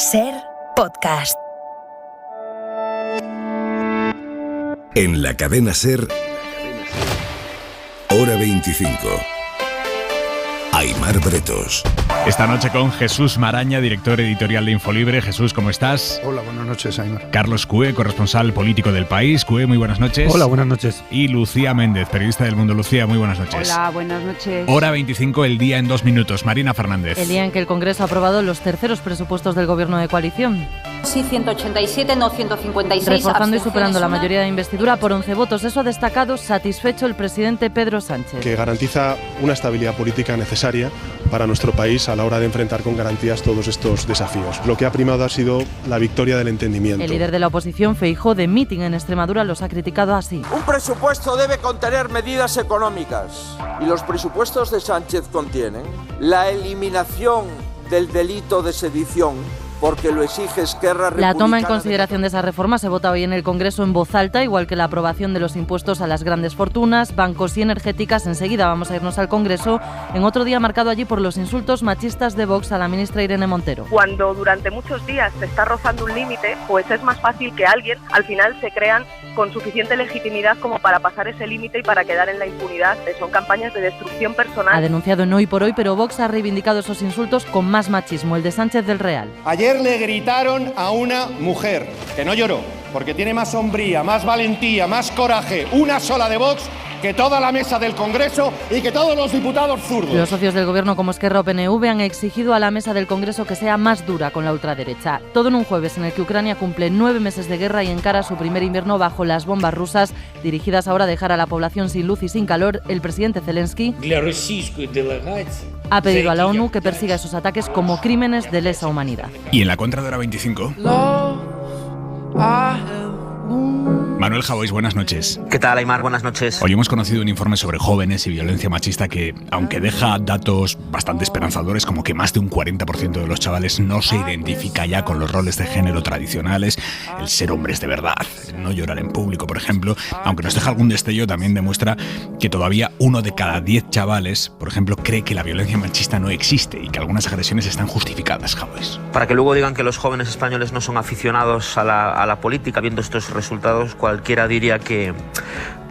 SER Podcast. En la cadena SER, Hora 25. Aimar Bretos. Esta noche con Jesús Maraña, director editorial de Infolibre. Jesús, ¿cómo estás? Hola, buenas noches, Aimar. Carlos Cue, corresponsal político del País. Cue, muy buenas noches. Hola, buenas noches. Y Lucía Méndez, periodista del Mundo. Lucía, muy buenas noches. Hola, buenas noches. Hora 25, el día en 2 minutos. Marina Fernández. El día en que el Congreso ha aprobado los terceros presupuestos del Gobierno de coalición. Sí, 187, no 156. Reforzando y superando la mayoría de investidura por 11 votos. Eso ha destacado satisfecho el presidente Pedro Sánchez. Que garantiza una estabilidad política necesaria para nuestro país a la hora de enfrentar con garantías todos estos desafíos. Lo que ha primado ha sido la victoria del entendimiento. El líder de la oposición, Feijóo, de mitin en Extremadura, los ha criticado así. Un presupuesto debe contener medidas económicas y los presupuestos de Sánchez contienen la eliminación del delito de sedición, porque lo exige Esquerra Republicana. La toma en consideración de esa reforma se vota hoy en el Congreso en voz alta, igual que la aprobación de los impuestos a las grandes fortunas, bancos y energéticas. Enseguida vamos a irnos al Congreso, en otro día marcado allí por los insultos machistas de Vox a la ministra Irene Montero. Cuando durante muchos días se está rozando un límite, pues es más fácil que alguien al final se crean con suficiente legitimidad como para pasar ese límite y para quedar en la impunidad. Son campañas de destrucción personal. Ha denunciado en Hoy por Hoy, pero Vox ha reivindicado esos insultos con más machismo, el de Sánchez del Real. Ayer le gritaron a una mujer, que no lloró, porque tiene más hombría, más valentía, más coraje, una sola de Vox, que toda la mesa del Congreso y que todos los diputados zurdos. Los socios del Gobierno como Esquerra o PNV han exigido a la mesa del Congreso que sea más dura con la ultraderecha. Todo en un jueves en el que Ucrania cumple 9 meses de guerra y encara su primer invierno bajo las bombas rusas, dirigidas ahora a dejar a la población sin luz y sin calor. El presidente Zelensky ha pedido a la ONU que persiga esos ataques como crímenes de lesa humanidad. Y en la contra de Hora 25... Manuel Javois, buenas noches. ¿Qué tal, Aimar? Buenas noches. Hoy hemos conocido un informe sobre jóvenes y violencia machista que, aunque deja datos bastante esperanzadores, como que más de un 40% de los chavales no se identifica ya con los roles de género tradicionales, el ser hombres de verdad, el no llorar en público, por ejemplo, aunque nos deja algún destello, también demuestra que todavía 1 de cada 10 chavales, por ejemplo, cree que la violencia machista no existe y que algunas agresiones están justificadas, Javois. Para que luego digan que los jóvenes españoles no son aficionados a la política, viendo estos resultados, cualquiera diría que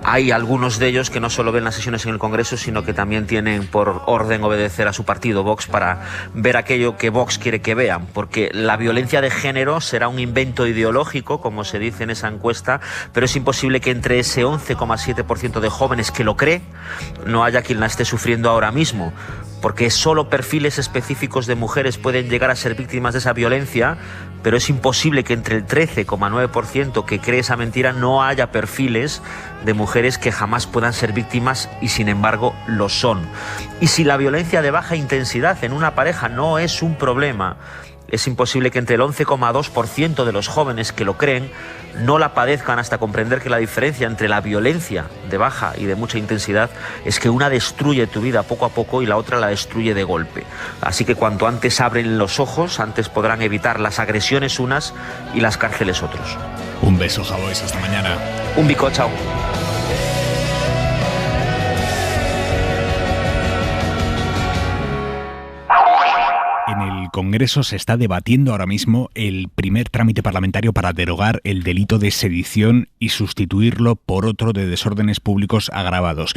hay algunos de ellos que no solo ven las sesiones en el Congreso, sino que también tienen por orden obedecer a su partido, Vox, para ver aquello que Vox quiere que vean, porque la violencia de género será un invento ideológico, como se dice en esa encuesta, pero es imposible que entre ese 11,7% de jóvenes que lo cree, no haya quien la esté sufriendo ahora mismo, porque solo perfiles específicos de mujeres pueden llegar a ser víctimas de esa violencia, pero es imposible que entre el 13,9% que cree esa mentira no haya perfiles de mujeres que jamás puedan ser víctimas y sin embargo lo son. Y si la violencia de baja intensidad en una pareja no es un problema, es imposible que entre el 11,2% de los jóvenes que lo creen no la padezcan hasta comprender que la diferencia entre la violencia de baja y de mucha intensidad es que una destruye tu vida poco a poco y la otra la destruye de golpe. Así que cuanto antes abren los ojos, antes podrán evitar las agresiones unas y las cárceles otros. Un beso, Javois, hasta mañana. Un bico, chao. En el Congreso se está debatiendo ahora mismo el primer trámite parlamentario para derogar el delito de sedición y sustituirlo por otro de desórdenes públicos agravados.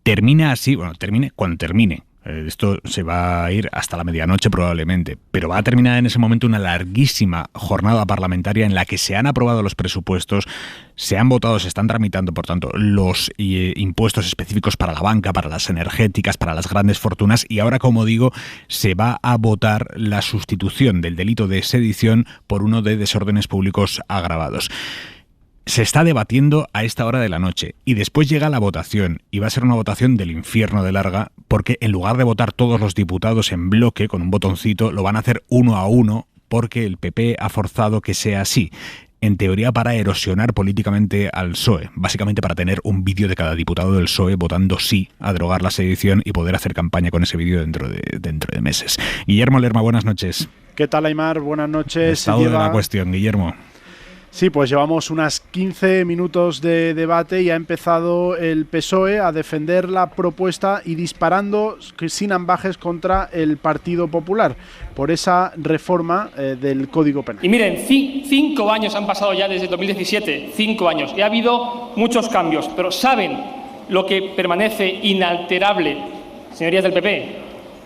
Termina así, termine cuando termine. Esto se va a ir hasta la medianoche probablemente, pero va a terminar en ese momento una larguísima jornada parlamentaria en la que se han aprobado los presupuestos, se han votado, se están tramitando, por tanto, los impuestos específicos para la banca, para las energéticas, para las grandes fortunas y ahora, como digo, se va a votar la sustitución del delito de sedición por uno de desórdenes públicos agravados. Se está debatiendo a esta hora de la noche y después llega la votación y va a ser una votación del infierno de larga porque en lugar de votar todos los diputados en bloque con un botoncito lo van a hacer uno a uno porque el PP ha forzado que sea así, en teoría para erosionar políticamente al PSOE, básicamente para tener un vídeo de cada diputado del PSOE votando sí a derogar la sedición y poder hacer campaña con ese vídeo dentro de meses. Guillermo Lerma, buenas noches. ¿Qué tal, Aimar? Buenas noches. Estado de la cuestión, Guillermo. Sí, pues llevamos unas 15 minutos de debate y ha empezado el PSOE a defender la propuesta y disparando sin ambajes contra el Partido Popular por esa reforma del Código Penal. Y miren, 5 años han pasado ya desde 2017, 5 años, y ha habido muchos cambios, pero ¿saben lo que permanece inalterable, señorías del PP?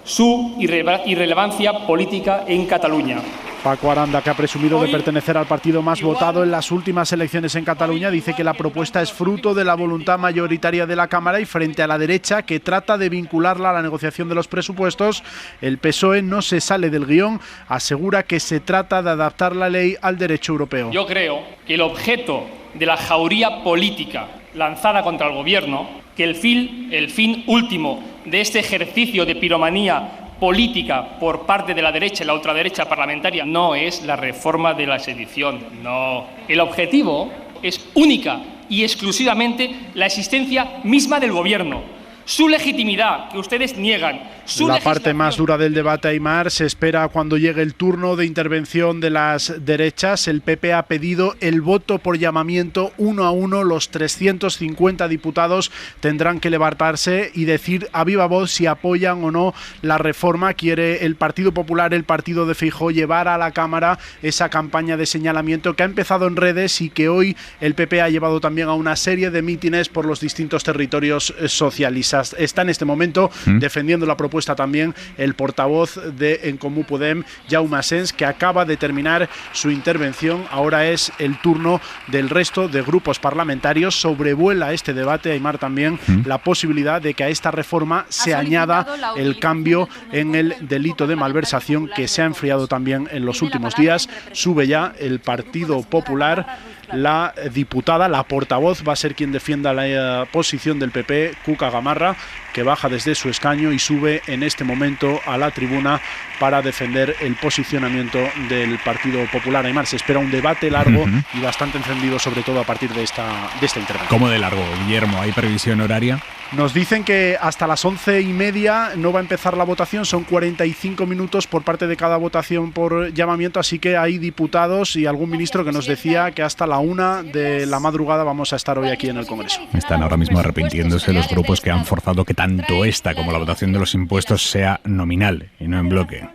Su irrelevancia política en Cataluña. Paco Aranda, que ha presumido de pertenecer al partido más votado en las últimas elecciones en Cataluña, dice que la propuesta es fruto de la voluntad mayoritaria de la Cámara y frente a la derecha, que trata de vincularla a la negociación de los presupuestos, el PSOE no se sale del guión, asegura que se trata de adaptar la ley al derecho europeo. Yo creo que el objeto de la jauría política lanzada contra el Gobierno, que el fin último de este ejercicio de piromanía política por parte de la derecha y la ultraderecha parlamentaria no es la reforma de la sedición, no. El objetivo es única y exclusivamente la existencia misma del Gobierno. Su legitimidad, que ustedes niegan. La parte más dura del debate, Aimar, se espera cuando llegue el turno de intervención de las derechas. El PP ha pedido el voto por llamamiento 1 a 1. Los 350 diputados tendrán que levantarse y decir a viva voz si apoyan o no la reforma. Quiere el Partido Popular, el partido de Feijóo, llevar a la Cámara esa campaña de señalamiento que ha empezado en redes y que hoy el PP ha llevado también a una serie de mítines por los distintos territorios socialistas. Está en este momento defendiendo la propuesta también el portavoz de En Comú Podem, Jaume Asens, que acaba de terminar su intervención. Ahora es el turno del resto de grupos parlamentarios. Sobrevuela este debate, Aimar, también la posibilidad de que a esta reforma se añada el cambio en el delito de malversación, que se ha enfriado también en los últimos días. Sube ya el Partido Popular. La diputada, la portavoz, va a ser quien defienda la posición del PP, Cuca Gamarra, que baja desde su escaño y sube en este momento a la tribuna para defender el posicionamiento del Partido Popular. Aimar, se espera un debate largo y bastante encendido, sobre todo a partir de esta intervención. ¿Cómo de largo, Guillermo? ¿Hay previsión horaria? Nos dicen que hasta las 11:30 no va a empezar la votación, son 45 minutos por parte de cada votación por llamamiento, así que hay diputados y algún ministro que nos decía que hasta la 1 de la madrugada vamos a estar hoy aquí en el Congreso. Están ahora mismo arrepintiéndose los grupos que han forzado que tanto esta como la votación de los impuestos sea nominal y no en bloque.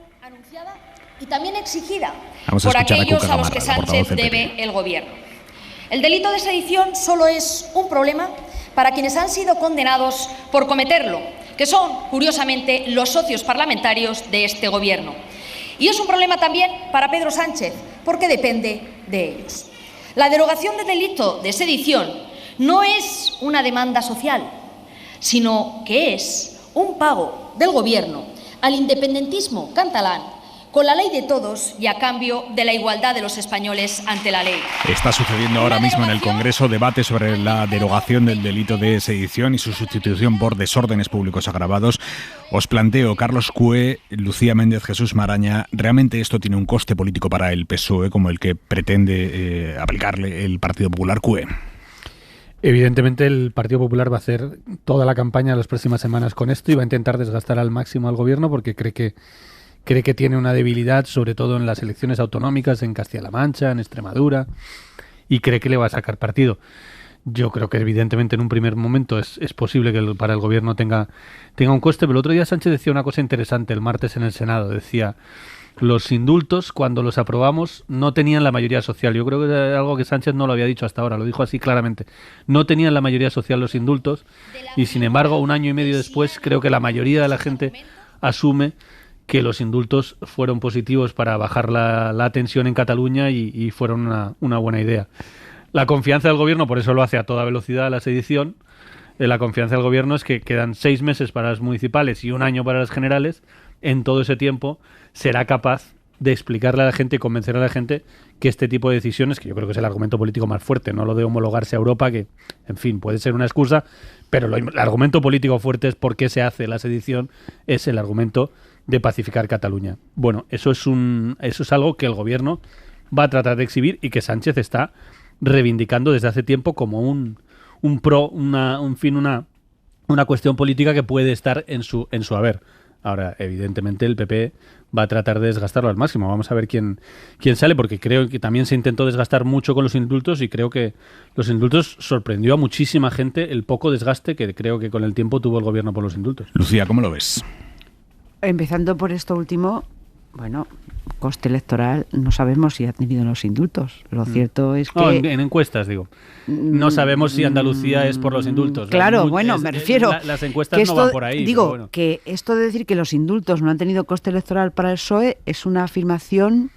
Y también exigida por aquellos a los que Sánchez debe el Gobierno. El delito de sedición solo es un problema para quienes han sido condenados por cometerlo, que son, curiosamente, los socios parlamentarios de este Gobierno. Y es un problema también para Pedro Sánchez, porque depende de ellos. La derogación del delito de sedición no es una demanda social, sino que es un pago del Gobierno al independentismo catalán con la ley de todos y a cambio de la igualdad de los españoles ante la ley. Está sucediendo ahora mismo en el Congreso debate sobre la derogación del delito de sedición y su sustitución por desórdenes públicos agravados. Os planteo, Carlos Cue, Lucía Méndez, Jesús Maraña, ¿realmente esto tiene un coste político para el PSOE como el que pretende aplicarle el Partido Popular? Cue. Evidentemente el Partido Popular va a hacer toda la campaña las próximas semanas con esto y va a intentar desgastar al máximo al Gobierno porque cree que tiene una debilidad, sobre todo en las elecciones autonómicas, en Castilla-La Mancha, en Extremadura, y cree que le va a sacar partido. Yo creo que evidentemente en un primer momento es posible que para el Gobierno tenga un coste, pero el otro día Sánchez decía una cosa interesante el martes en el Senado. Decía, los indultos, cuando los aprobamos, no tenían la mayoría social. Yo creo que era algo que Sánchez no lo había dicho hasta ahora, lo dijo así claramente. No tenían la mayoría social los indultos, y sin embargo, 1 año y medio después, creo que la mayoría de la gente asume que los indultos fueron positivos para bajar la tensión en Cataluña y fueron una buena idea. La confianza del Gobierno, por eso lo hace a toda velocidad la sedición, la confianza del Gobierno es que quedan 6 meses para las municipales y 1 año para las generales. En todo ese tiempo será capaz de explicarle a la gente y convencer a la gente que este tipo de decisiones, que yo creo que es el argumento político más fuerte, no lo de homologarse a Europa, que, en fin, puede ser una excusa, pero el argumento político fuerte es por qué se hace la sedición, es el argumento de pacificar Cataluña. Bueno, eso es algo que el Gobierno va a tratar de exhibir y que Sánchez está reivindicando desde hace tiempo como una cuestión política que puede estar en su haber. Ahora, evidentemente, el PP va a tratar de desgastarlo al máximo. Vamos a ver quién sale, porque creo que también se intentó desgastar mucho con los indultos y creo que los indultos sorprendió a muchísima gente el poco desgaste que creo que con el tiempo tuvo el gobierno por los indultos. Lucía, ¿cómo lo ves? Empezando por esto último, bueno, coste electoral no sabemos si ha tenido los indultos. Lo cierto es que... No, en encuestas, digo. No sabemos si Andalucía es por los indultos. Claro, bueno, me refiero... Las encuestas no van por ahí. Digo, bueno. que esto de decir que los indultos no han tenido coste electoral para el PSOE es una afirmación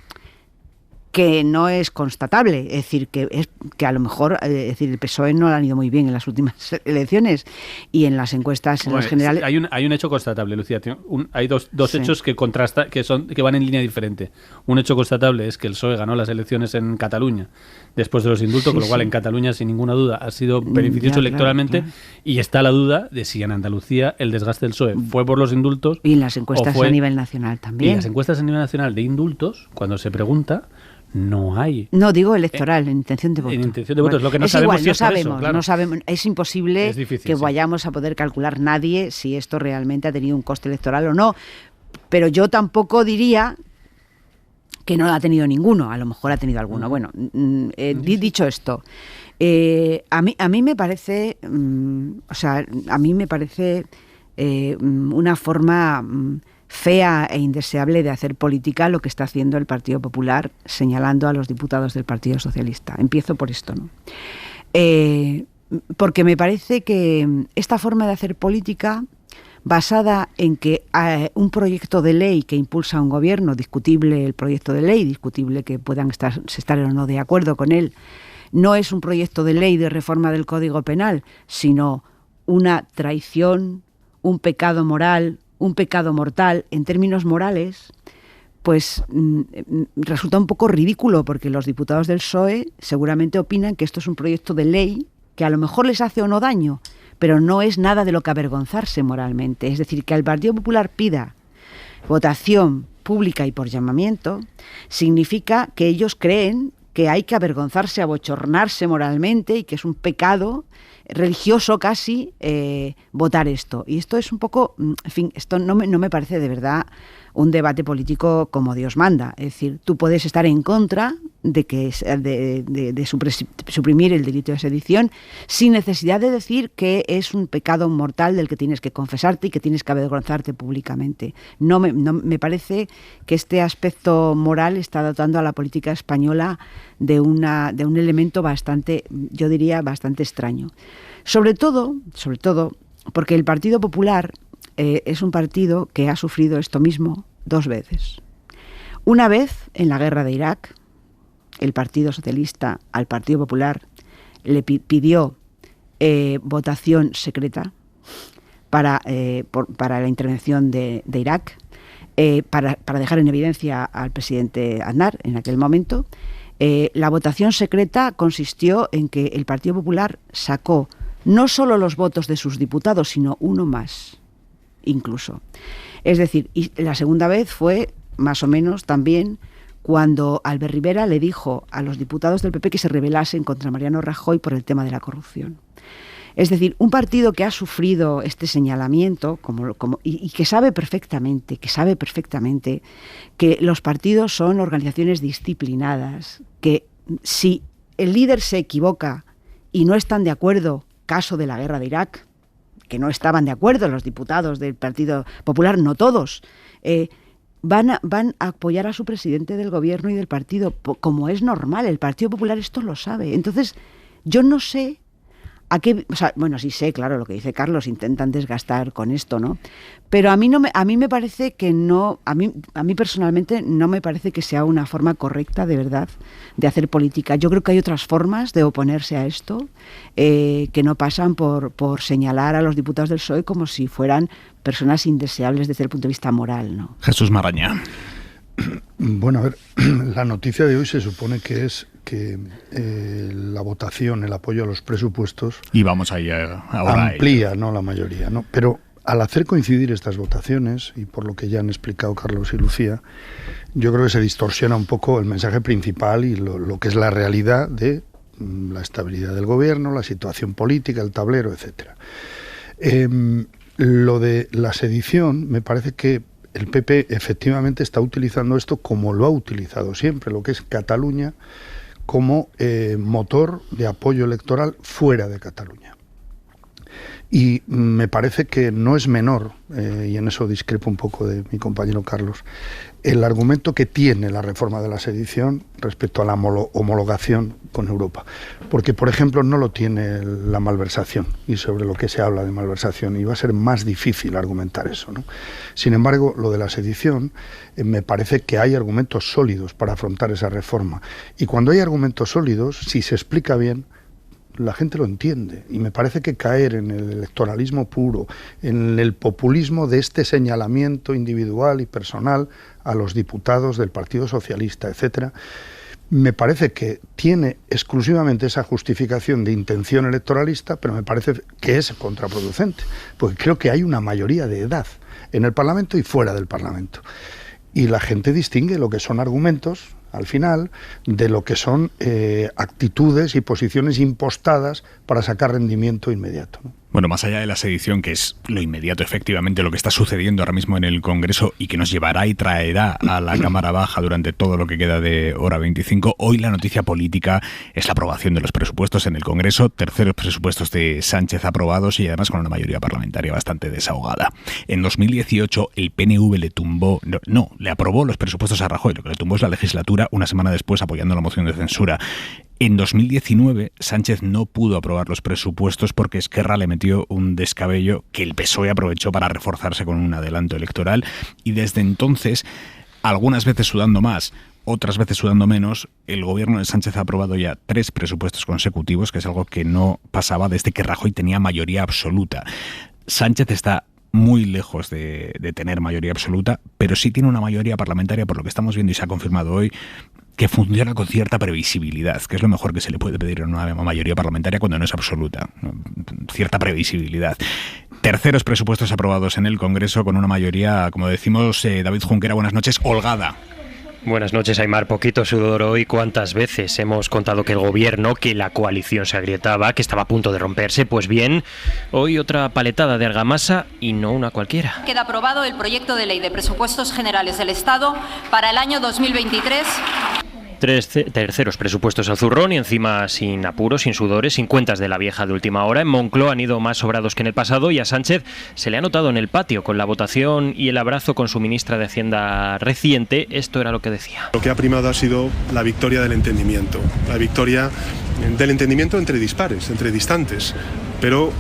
que no es constatable, es decir, que a lo mejor, es decir, el PSOE no le han ido muy bien en las últimas elecciones y en las encuestas en las generales. Hay un hecho constatable, Lucía. Hay dos hechos que van en línea diferente. Un hecho constatable es que el PSOE ganó las elecciones en Cataluña después de los indultos, con lo cual en Cataluña, sin ninguna duda, ha sido beneficioso electoralmente, claro. Y está la duda de si en Andalucía el desgaste del PSOE fue por los indultos. Y en las encuestas a nivel nacional también. Y en las encuestas a nivel nacional de indultos, cuando se pregunta, no hay. No, digo electoral, en intención de voto. En intención de voto, es lo que no sabemos. Igual, no sabemos. Es imposible que vayamos a poder calcular nadie si esto realmente ha tenido un coste electoral o no. Pero yo tampoco diría que no ha tenido ninguno. A lo mejor ha tenido alguno. Bueno, dicho esto, a mí me parece, una forma fea e indeseable de hacer política lo que está haciendo el Partido Popular señalando a los diputados del Partido Socialista. Empiezo por esto, ¿no? Porque me parece que esta forma de hacer política basada en que un proyecto de ley que impulsa un gobierno, discutible el proyecto de ley, discutible que puedan estar o no de acuerdo con él, no es un proyecto de ley de reforma del Código Penal, sino una traición, un pecado moral, un pecado mortal en términos morales, pues resulta un poco ridículo, porque los diputados del PSOE seguramente opinan que esto es un proyecto de ley que a lo mejor les hace o no daño, pero no es nada de lo que avergonzarse moralmente. Es decir, que el Partido Popular pida votación pública y por llamamiento significa que ellos creen que hay que avergonzarse, abochornarse moralmente y que es un pecado religioso casi votar esto. Y esto es un poco, en fin, esto no me parece de verdad un debate político como Dios manda. Es decir, tú puedes estar en contra de suprimir el delito de sedición sin necesidad de decir que es un pecado mortal del que tienes que confesarte y que tienes que avergonzarte públicamente. No me parece que este aspecto moral está dotando a la política española de un elemento bastante, yo diría, bastante extraño. Sobre todo, porque el Partido Popular es un partido que ha sufrido esto mismo 2 veces. Una vez, en la guerra de Irak, el Partido Socialista al Partido Popular le pidió votación secreta para la intervención de Irak, para dejar en evidencia al presidente Aznar en aquel momento. La votación secreta consistió en que el Partido Popular sacó no solo los votos de sus diputados, sino uno más, incluso. Es decir, y la segunda vez fue más o menos también cuando Albert Rivera le dijo a los diputados del PP que se rebelasen contra Mariano Rajoy por el tema de la corrupción. Es decir, un partido que ha sufrido este señalamiento y que sabe perfectamente que los partidos son organizaciones disciplinadas, que si el líder se equivoca y no están de acuerdo, caso de la guerra de Irak, que no estaban de acuerdo los diputados del Partido Popular, no todos, van a apoyar a su presidente del gobierno y del partido, como es normal. El Partido Popular esto lo sabe. Entonces, yo no sé a qué... O sea, bueno, sí sé, claro, lo que dice Carlos, intentan desgastar con esto, ¿no? Pero a mí me parece que no... A mí personalmente no me parece que sea una forma correcta, de verdad, de hacer política. Yo creo que hay otras formas de oponerse a esto que no pasan por señalar a los diputados del PSOE como si fueran personas indeseables desde el punto de vista moral, ¿no? Jesús Maraña. Bueno, a ver, la noticia de hoy se supone que es que la votación, el apoyo a los presupuestos... Y vamos ahí ahora amplía, ¿no?, la mayoría, ¿no? Pero al hacer coincidir estas votaciones, y por lo que ya han explicado Carlos y Lucía, yo creo que se distorsiona un poco el mensaje principal y lo que es la realidad de la estabilidad del gobierno, la situación política, el tablero, etcétera. Lo de la sedición, me parece que el PP efectivamente está utilizando esto como lo ha utilizado siempre, lo que es Cataluña como motor de apoyo electoral fuera de Cataluña. Y me parece que no es menor, y en eso discrepo un poco de mi compañero Carlos, el argumento que tiene la reforma de la sedición respecto a la homologación con Europa. Porque, por ejemplo, no lo tiene la malversación, y sobre lo que se habla de malversación, y va a ser más difícil argumentar eso, ¿no? Sin embargo, lo de la sedición, me parece que hay argumentos sólidos para afrontar esa reforma. Y cuando hay argumentos sólidos, si se explica bien, la gente lo entiende, y me parece que caer en el electoralismo puro, en el populismo de este señalamiento individual y personal a los diputados del Partido Socialista, etcétera, me parece que tiene exclusivamente esa justificación de intención electoralista, pero me parece que es contraproducente, porque creo que hay una mayoría de edad en el Parlamento y fuera del Parlamento, y la gente distingue lo que son argumentos al final, de lo que son actitudes y posiciones impostadas para sacar rendimiento inmediato, ¿no? Bueno, más allá de la sedición, que es lo inmediato, efectivamente, lo que está sucediendo ahora mismo en el Congreso y que nos llevará y traerá a la Cámara Baja durante todo lo que queda de hora 25, hoy la noticia política es la aprobación de los presupuestos en el Congreso, terceros presupuestos de Sánchez aprobados y además con una mayoría parlamentaria bastante desahogada. En 2018 el PNV le aprobó los presupuestos a Rajoy, lo que le tumbó es la legislatura una semana después apoyando la moción de censura. En 2019 Sánchez no pudo aprobar los presupuestos porque Esquerra le metió un descabello que el PSOE aprovechó para reforzarse con un adelanto electoral, y desde entonces, algunas veces sudando más, otras veces sudando menos, el gobierno de Sánchez ha aprobado ya 3 presupuestos consecutivos, que es algo que no pasaba desde que Rajoy tenía mayoría absoluta. Sánchez está muy lejos de tener mayoría absoluta, pero sí tiene una mayoría parlamentaria, por lo que estamos viendo y se ha confirmado hoy, que funciona con cierta previsibilidad, que es lo mejor que se le puede pedir a una mayoría parlamentaria cuando no es absoluta. Cierta previsibilidad. Terceros presupuestos aprobados en el Congreso con una mayoría, como decimos, David Junquera, buenas noches, holgada. Buenas noches, Aimar. Poquito sudor hoy. ¿Cuántas veces hemos contado que el gobierno, que la coalición se agrietaba, que estaba a punto de romperse? Pues bien, hoy otra paletada de argamasa y no una cualquiera. Queda aprobado el proyecto de ley de presupuestos generales del Estado para el año 2023. 3 terceros presupuestos al zurrón y encima sin apuros, sin sudores, sin cuentas de la vieja de última hora. En Moncloa han ido más sobrados que en el pasado y a Sánchez se le ha notado en el patio con la votación y el abrazo con su ministra de Hacienda reciente. Esto era lo que decía. Lo que ha primado ha sido la victoria del entendimiento, la victoria del entendimiento entre dispares, entre distantes. Pero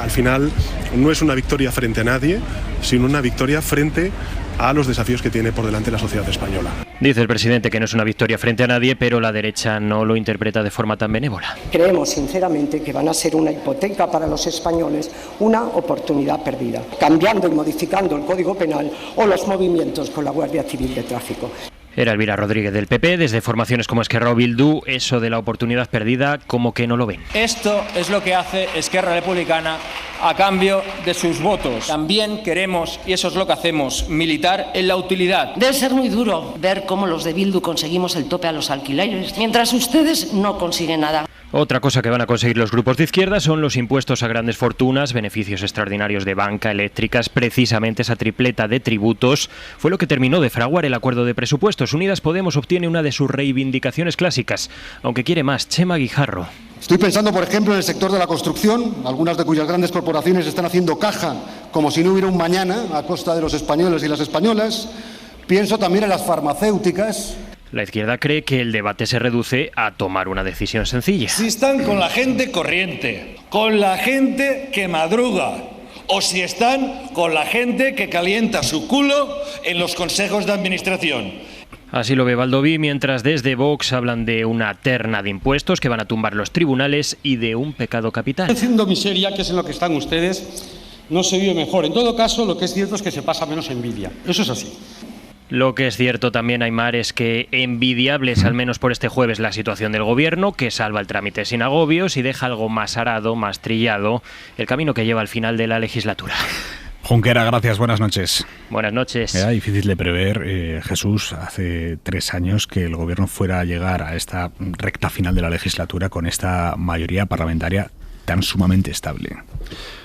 al final no es una victoria frente a nadie, sino una victoria frente a los desafíos que tiene por delante la sociedad española. Dice el presidente que no es una victoria frente a nadie, pero la derecha no lo interpreta de forma tan benévola. Creemos sinceramente que van a ser una hipoteca para los españoles, una oportunidad perdida, cambiando y modificando el Código Penal o los movimientos con la Guardia Civil de Tráfico. Era Elvira Rodríguez del PP. Desde formaciones como Esquerra o Bildu, eso de la oportunidad perdida como que no lo ven. Esto es lo que hace Esquerra Republicana a cambio de sus votos. También queremos, y eso es lo que hacemos, militar en la utilidad. Debe ser muy duro ver cómo los de Bildu conseguimos el tope a los alquileres, mientras ustedes no consiguen nada. Otra cosa que van a conseguir los grupos de izquierda son los impuestos a grandes fortunas, beneficios extraordinarios de banca, eléctricas. Precisamente esa tripleta de tributos fue lo que terminó de fraguar el acuerdo de presupuestos. Unidas Podemos obtiene una de sus reivindicaciones clásicas, aunque quiere más. Chema Guijarro. Estoy pensando, por ejemplo, en el sector de la construcción, algunas de cuyas grandes corporaciones están haciendo caja como si no hubiera un mañana a costa de los españoles y las españolas. Pienso también en las farmacéuticas. La izquierda cree que el debate se reduce a tomar una decisión sencilla. Si están con la gente corriente, con la gente que madruga, o si están con la gente que calienta su culo en los consejos de administración. Así lo ve Baldoví, mientras desde Vox hablan de una terna de impuestos que van a tumbar los tribunales y de un pecado capital. Haciendo miseria, que es en lo que están ustedes, no se vive mejor. En todo caso, lo que es cierto es que se pasa menos envidia. Eso es así. Lo que es cierto también, Aimar, es que envidiable es al menos por este jueves la situación del gobierno, que salva el trámite sin agobios y deja algo más arado, más trillado, el camino que lleva al final de la legislatura. Junquera, gracias, buenas noches. Buenas noches. Era difícil de prever, Jesús, hace 3 años que el gobierno fuera a llegar a esta recta final de la legislatura con esta mayoría parlamentaria tan sumamente estable?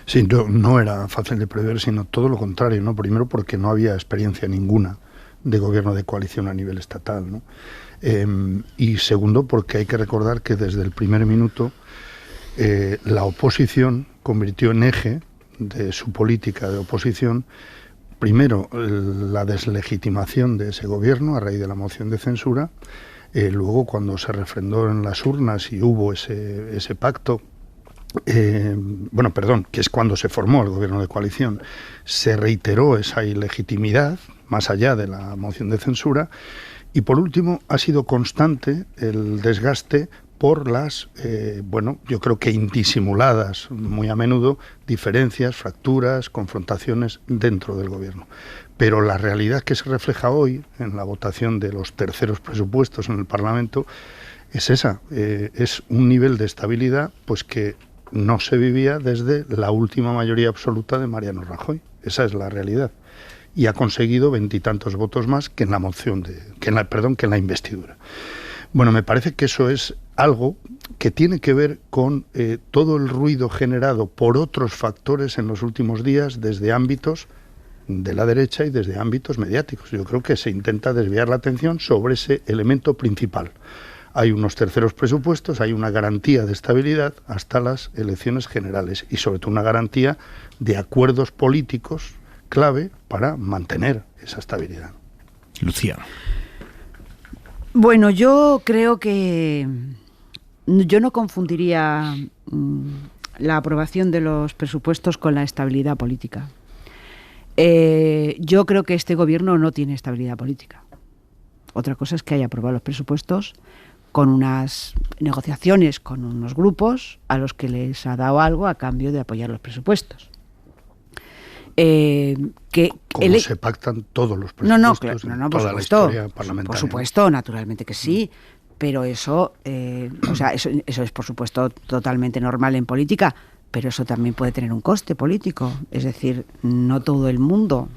Sí, no era fácil de prever, sino todo lo contrario, ¿no? Primero porque no había experiencia ninguna de gobierno de coalición a nivel estatal, ¿no? Y segundo porque hay que recordar que desde el primer minuto la oposición convirtió en eje de su política de oposición, primero, la deslegitimación de ese gobierno a raíz de la moción de censura, luego cuando se refrendó en las urnas y hubo ese pacto, que es cuando se formó el gobierno de coalición, se reiteró esa ilegitimidad, más allá de la moción de censura, y por último ha sido constante el desgaste por las, yo creo que indisimuladas muy a menudo, diferencias, fracturas, confrontaciones dentro del gobierno. Pero la realidad que se refleja hoy en la votación de los terceros presupuestos en el Parlamento es esa, es un nivel de estabilidad pues que no se vivía desde la última mayoría absoluta de Mariano Rajoy. Esa es la realidad. Y ha conseguido 20 y tantos votos más que en la moción que en la investidura. Bueno, me parece que eso es algo que tiene que ver con todo el ruido generado por otros factores en los últimos días desde ámbitos de la derecha y desde ámbitos mediáticos. Yo creo que se intenta desviar la atención sobre ese elemento principal. Hay unos terceros presupuestos, hay una garantía de estabilidad hasta las elecciones generales y sobre todo una garantía de acuerdos políticos clave para mantener esa estabilidad. Lucía. Bueno, yo creo que yo no confundiría la aprobación de los presupuestos con la estabilidad política. Yo creo que este gobierno no tiene estabilidad política. Otra cosa es que haya aprobado los presupuestos con unas negociaciones con unos grupos a los que les ha dado algo a cambio de apoyar los presupuestos. Como se pactan todos los presupuestos por toda supuesto, la historia parlamentaria. Por supuesto, naturalmente que sí, pero eso es por supuesto totalmente normal en política, pero eso también puede tener un coste político, es decir, no todo el mundo,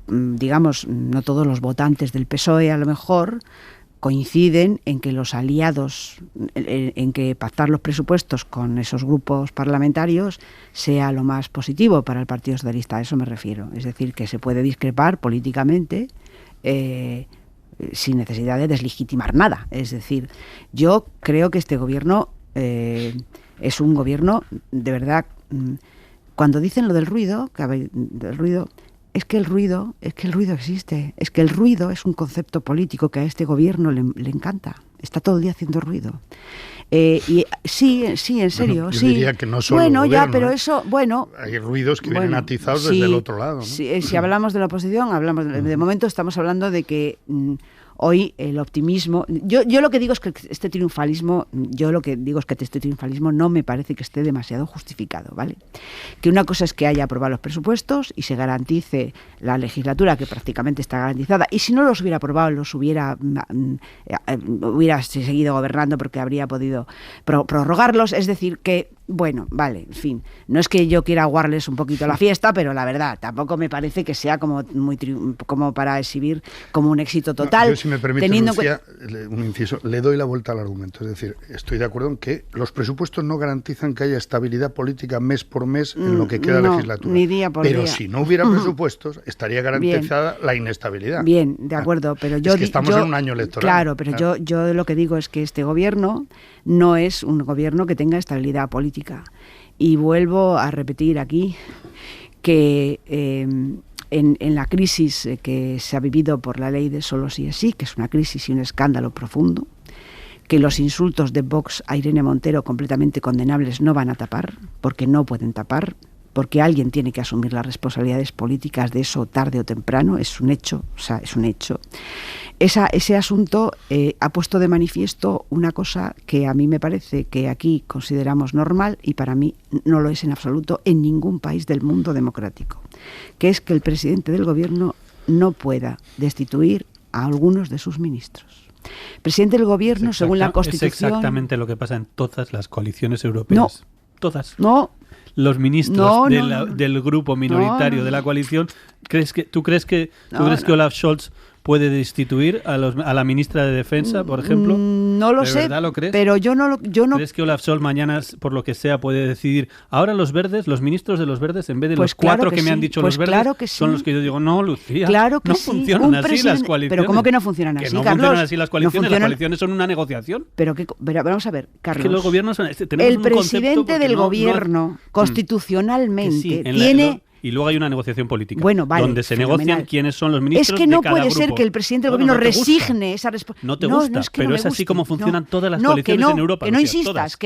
no todos los votantes del PSOE a lo mejor coinciden en que los aliados, en que pactar los presupuestos con esos grupos parlamentarios sea lo más positivo para el Partido Socialista, a eso me refiero. Es decir, que se puede discrepar políticamente sin necesidad de deslegitimar nada. Es decir, yo creo que este gobierno es un gobierno, de verdad, cuando dicen lo del ruido, es que el ruido existe, es que el ruido es un concepto político que a este gobierno le encanta, está todo el día haciendo ruido. Y sí, en serio, yo sí. Diría que no solo bueno, el gobierno, ya, pero eso, hay ruidos que vienen atizados desde el otro lado, ¿no? Si hablamos de la oposición, de momento estamos hablando de que hoy el optimismo, yo lo que digo es que este triunfalismo no me parece que esté demasiado justificado, ¿vale? Que una cosa es que haya aprobado los presupuestos y se garantice la legislatura, que prácticamente está garantizada, y si no los hubiera aprobado, hubiera seguido gobernando porque habría podido prorrogarlos, es decir, que bueno, vale, en fin, no es que yo quiera aguarles un poquito la fiesta, pero la verdad, tampoco me parece que sea como para exhibir como un éxito total. Yo, si me permite, Lucía, un inciso, le doy la vuelta al argumento. Es decir, estoy de acuerdo en que los presupuestos no garantizan que haya estabilidad política mes por mes en lo que queda legislatura. Ni día por pero día. Si no hubiera presupuestos, estaría garantizada la inestabilidad. Bien, de acuerdo, pero es que estamos en un año electoral. Claro, pero yo lo que digo es que este gobierno no es un gobierno que tenga estabilidad política. Y vuelvo a repetir aquí que en la crisis que se ha vivido por la ley de solo sí es sí, que es una crisis y un escándalo profundo, que los insultos de Vox a Irene Montero completamente condenables no van a tapar, porque no pueden tapar, porque alguien tiene que asumir las responsabilidades políticas de eso tarde o temprano, es un hecho, es un hecho. Ese asunto ha puesto de manifiesto una cosa que a mí me parece que aquí consideramos normal y para mí no lo es en absoluto en ningún país del mundo democrático, que es que el presidente del gobierno no pueda destituir a algunos de sus ministros. Presidente del gobierno, según la Constitución... Es exactamente lo que pasa en todas las coaliciones europeas. No. Todas. No. Los ministros del grupo minoritario de la coalición, ¿tú crees que Olaf Scholz puede destituir a la ministra de Defensa, por ejemplo? No lo sé, ¿lo crees? pero yo no... ¿Crees que Olaf Scholz mañana, por lo que sea, puede decidir, ahora los ministros de los verdes, en vez de los 4 que me han dicho los verdes, son los que yo digo, no, Lucía, claro que no funcionan así las coaliciones? ¿Pero cómo que no funcionan así, no Carlos? Funcionan así las coaliciones, las coaliciones son una negociación. Pero vamos a ver, Carlos. Es que los gobiernos el presidente del gobierno, constitucionalmente, tiene... Y luego hay una negociación política, donde se negocian quiénes son los ministros de cada grupo. Es que no puede ser que el presidente del gobierno resigne esa responsabilidad. No te gusta, pero es así como funcionan todas las coaliciones en Europa. Que no insistas,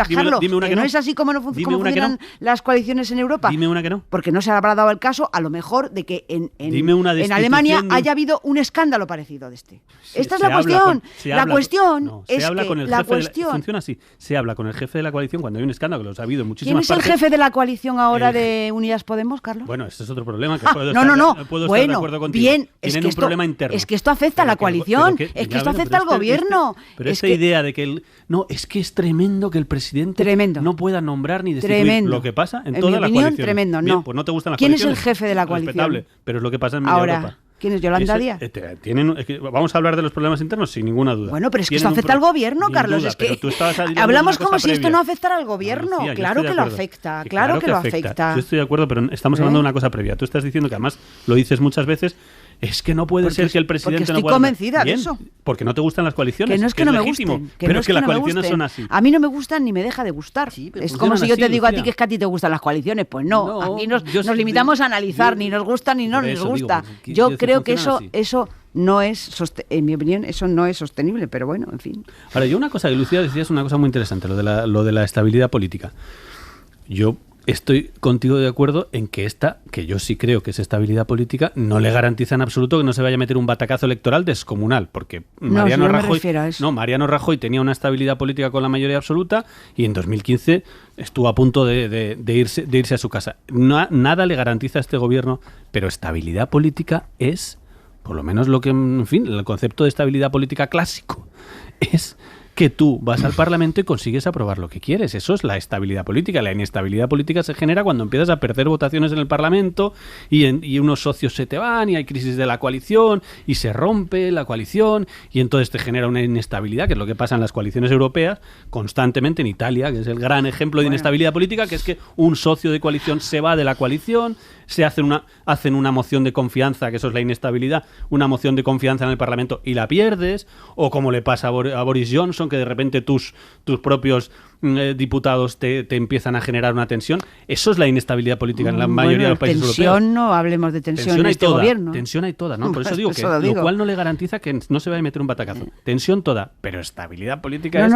Carlos, que no es así como funcionan las coaliciones en Europa. Dime una que no. Porque no se habrá dado el caso, a lo mejor, de que en Alemania haya habido un escándalo parecido de este. Esta es la cuestión. La cuestión es que funciona así. Se habla con el jefe de la coalición cuando hay un escándalo, que los ha habido en muchísimas partes. ¿Quién es el jefe de la coalición ahora de Unidas Podemos, Carlos? Bueno, ese es otro problema que puedo estar de acuerdo contigo. Bien, tienen un problema interno. Es que esto afecta a la coalición, es que esto afecta al gobierno. Pero esta idea de que es que es tremendo que el presidente no pueda nombrar ni destituir lo que pasa en toda la coalición. Tremendo, no. Pues no te gustan las coaliciones. ¿Quién es el jefe de la coalición? Respetable, pero es lo que pasa en media Europa. ¿Quién es Yolanda Díaz? Vamos a hablar de los problemas internos sin ninguna duda. Bueno, pero es que esto afecta al gobierno, Carlos. Es que hablamos como si esto no afectara al gobierno. Lucía, claro que lo afecta, claro que lo afecta. Yo estoy de acuerdo, pero estamos hablando de una cosa previa. Tú estás diciendo que además lo dices muchas veces. Es que no puede ser que el presidente no pueda... Estoy convencida de eso. Porque no te gustan las coaliciones. Que no es que no me gusten. Pero es que las coaliciones son así. A mí no me gustan ni me deja de gustar. Es como si yo te digo a ti que es que a ti te gustan las coaliciones. Pues no, aquí nos limitamos a analizar, ni nos gusta ni no nos gusta. Yo creo que eso no es, en mi opinión, eso no es sostenible, pero bueno, en fin. Ahora, yo una cosa que Lucía decía es una cosa muy interesante, lo de la estabilidad política. Yo estoy contigo de acuerdo en que que yo sí creo que es estabilidad política, no le garantiza en absoluto que no se vaya a meter un batacazo electoral descomunal, porque Mariano Rajoy tenía una estabilidad política con la mayoría absoluta y en 2015 estuvo a punto de irse a su casa. Nada le garantiza a este gobierno, pero estabilidad política es, por lo menos lo que, en fin, el concepto de estabilidad política clásico es que tú vas al Parlamento y consigues aprobar lo que quieres. Eso es la estabilidad política. La inestabilidad política se genera cuando empiezas a perder votaciones en el Parlamento y unos socios se te van y hay crisis de la coalición y se rompe la coalición y entonces te genera una inestabilidad, que es lo que pasa en las coaliciones europeas constantemente, en Italia, que es el gran ejemplo de inestabilidad política, que es que un socio de coalición se va de la coalición, hacen una moción de confianza, que eso es la inestabilidad, una moción de confianza en el Parlamento y la pierdes, o como le pasa a Boris Johnson, que de repente tus propios diputados te empiezan a generar una tensión. Eso es la inestabilidad política en la mayoría de los países europeos. No hablemos de tensión en este gobierno. Tensión hay toda, ¿no? Por eso digo lo cual no le garantiza que no se vaya a meter un batacazo. Tensión toda, pero estabilidad política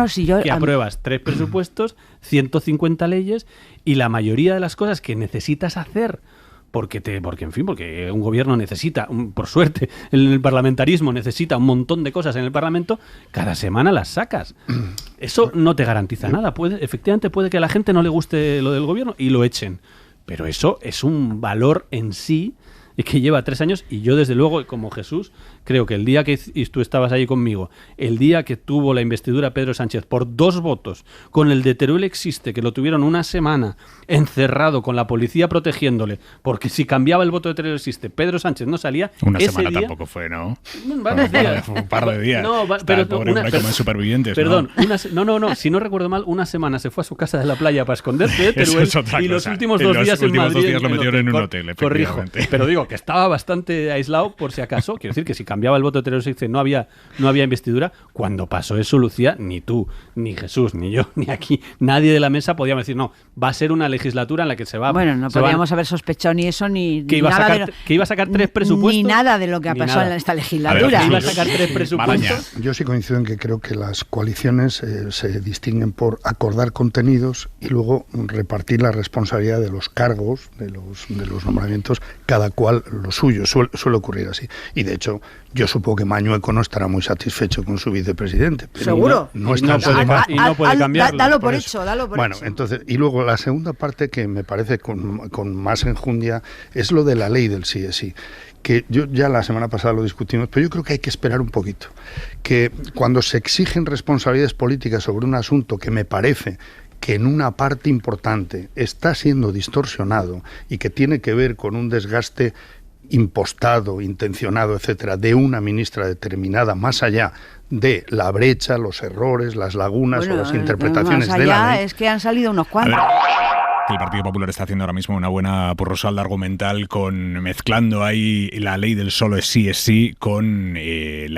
que apruebas 3 presupuestos, 150 leyes y la mayoría de las cosas que necesitas hacer porque un gobierno necesita, por suerte, el parlamentarismo necesita un montón de cosas en el Parlamento, cada semana las sacas. Eso no te garantiza nada. Efectivamente puede que a la gente no le guste lo del gobierno y lo echen, pero eso es un valor en sí que lleva 3 años y yo desde luego, como Jesús, creo que el día que tú estabas ahí conmigo, el día que tuvo la investidura Pedro Sánchez por 2 votos, con el de Teruel Existe, que lo tuvieron una semana encerrado con la policía protegiéndole, porque si cambiaba el voto de Teruel Existe, Pedro Sánchez no salía. Una semana tampoco fue, ¿no? Varios días. Fue un par de días. No, pero pobre hombre como en Supervivientes. Perdón, no, si no recuerdo mal, una semana se fue a su casa de la playa para esconderse de Teruel y los últimos 2 días en Madrid lo metieron en un hotel, corrijo, pero digo que estaba bastante aislado por si acaso. Quiero decir que si cambiaba el voto de Teruel Existe no había investidura. Cuando pasó eso, Lucía, ni tú, ni Jesús, ni yo, ni aquí, nadie de la mesa podíamos decir, no, va a ser una legislatura en la que se va... Bueno, no podíamos haber sospechado ni eso, ni que iba a sacar 3 presupuestos. Ni nada de lo que ha pasado en esta legislatura. Iba a sacar 3 presupuestos. Yo sí coincido en que creo que las coaliciones se distinguen por acordar contenidos y luego repartir la responsabilidad de los cargos, de los nombramientos, cada cual lo suyo. Suele ocurrir así. Y de hecho, yo supongo que Mañueco no estará muy satisfecho con su vicepresidente. Pero ¿seguro? No puede cambiarlo. Dalo por hecho. Bueno, entonces, y luego la segunda parte que me parece con más enjundia es lo de la ley del sí es sí, que yo ya la semana pasada lo discutimos, pero yo creo que hay que esperar un poquito, que cuando se exigen responsabilidades políticas sobre un asunto que me parece que en una parte importante está siendo distorsionado y que tiene que ver con un desgaste impostado, intencionado, etcétera, de una ministra determinada, más allá de la brecha, los errores, las lagunas o las interpretaciones más allá, de la ley. Es que han salido unos cuantos. El Partido Popular está haciendo ahora mismo una buena porrosalda argumental mezclando ahí la ley del solo es sí con el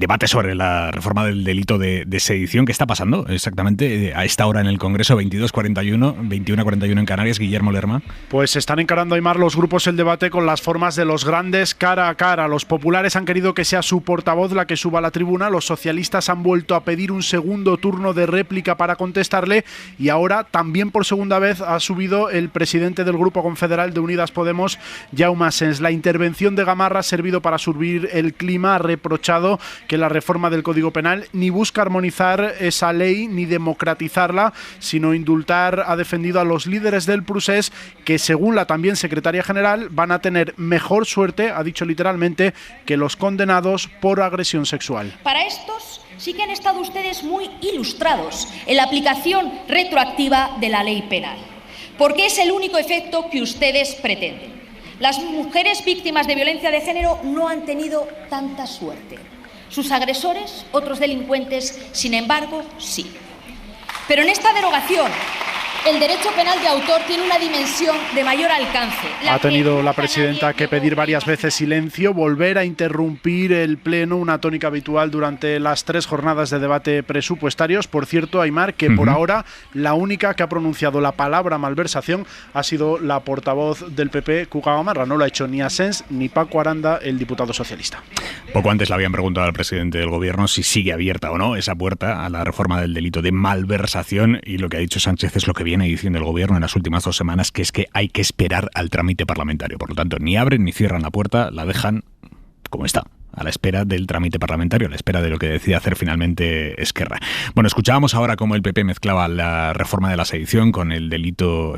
debate sobre la reforma del delito de sedición. ¿Qué está pasando exactamente a esta hora en el Congreso? 21:41 en Canarias. Guillermo Lerma. Pues están encarando, Aymar, los grupos el debate con las formas de los grandes cara a cara. Los populares han querido que sea su portavoz la que suba a la tribuna. Los socialistas han vuelto a pedir un segundo turno de réplica para contestarle y ahora también por segunda vez ha subido el presidente del Grupo Confederal de Unidas Podemos, Jaume Asens. La intervención de Gamarra ha servido para subir el clima. Ha reprochado que la reforma del Código Penal ni busca armonizar esa ley ni democratizarla, sino indultar. Ha defendido a los líderes del procés que, según la también secretaria general, van a tener mejor suerte, ha dicho literalmente, que los condenados por agresión sexual. Para estos sí que han estado ustedes muy ilustrados en la aplicación retroactiva de la ley penal, porque es el único efecto que ustedes pretenden. Las mujeres víctimas de violencia de género no han tenido tanta suerte. Sus agresores, otros delincuentes, sin embargo, sí. Pero en esta derogación, el derecho penal de autor tiene una dimensión de mayor alcance. Ha tenido la presidenta que pedir varias veces silencio, volver a interrumpir el pleno, una tónica habitual durante las 3 jornadas de debate presupuestarios. Por cierto, Aymar, que por ahora la única que ha pronunciado la palabra malversación ha sido la portavoz del PP, Cuca Gamarra. No lo ha hecho ni Asens ni Paco Aranda, el diputado socialista. Poco antes le habían preguntado al presidente del gobierno si sigue abierta o no esa puerta a la reforma del delito de malversación, y lo que ha dicho Sánchez es lo que viene diciendo el gobierno en las últimas 2 semanas, que es que hay que esperar al trámite parlamentario. Por lo tanto, ni abren ni cierran la puerta, la dejan como está, a la espera del trámite parlamentario, a la espera de lo que decida hacer finalmente Esquerra. Bueno, escuchábamos ahora cómo el PP mezclaba la reforma de la sedición con el delito,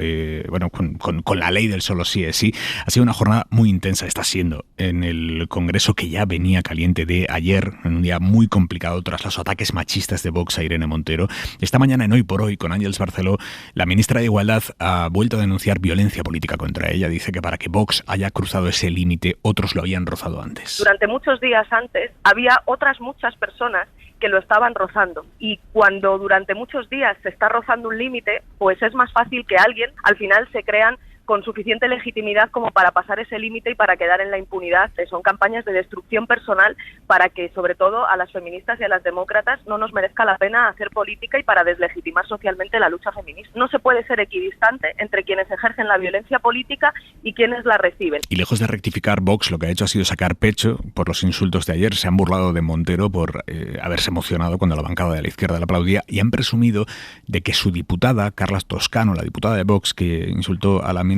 con la ley del solo sí es sí. Ha sido una jornada muy intensa, está siendo, en el Congreso, que ya venía caliente de ayer, en un día muy complicado tras los ataques machistas de Vox a Irene Montero. Esta mañana en Hoy por Hoy, con Ángeles Barceló, la ministra de Igualdad ha vuelto a denunciar violencia política contra ella. Dice que para que Vox haya cruzado ese límite, otros lo habían rozado antes. Durante muchos días antes había otras muchas personas que lo estaban rozando, y cuando durante muchos días se está rozando un límite, pues es más fácil que alguien al final se crean con suficiente legitimidad como para pasar ese límite y para quedar en la impunidad. Son campañas de destrucción personal para que, sobre todo, a las feministas y a las demócratas no nos merezca la pena hacer política y para deslegitimar socialmente la lucha feminista. No se puede ser equidistante entre quienes ejercen la violencia política y quienes la reciben. Y lejos de rectificar, Vox lo que ha hecho ha sido sacar pecho por los insultos de ayer. Se han burlado de Montero por haberse emocionado cuando la bancada de la izquierda le aplaudía, y han presumido de que su diputada, Carla Toscano, la diputada de Vox que insultó a la ministra,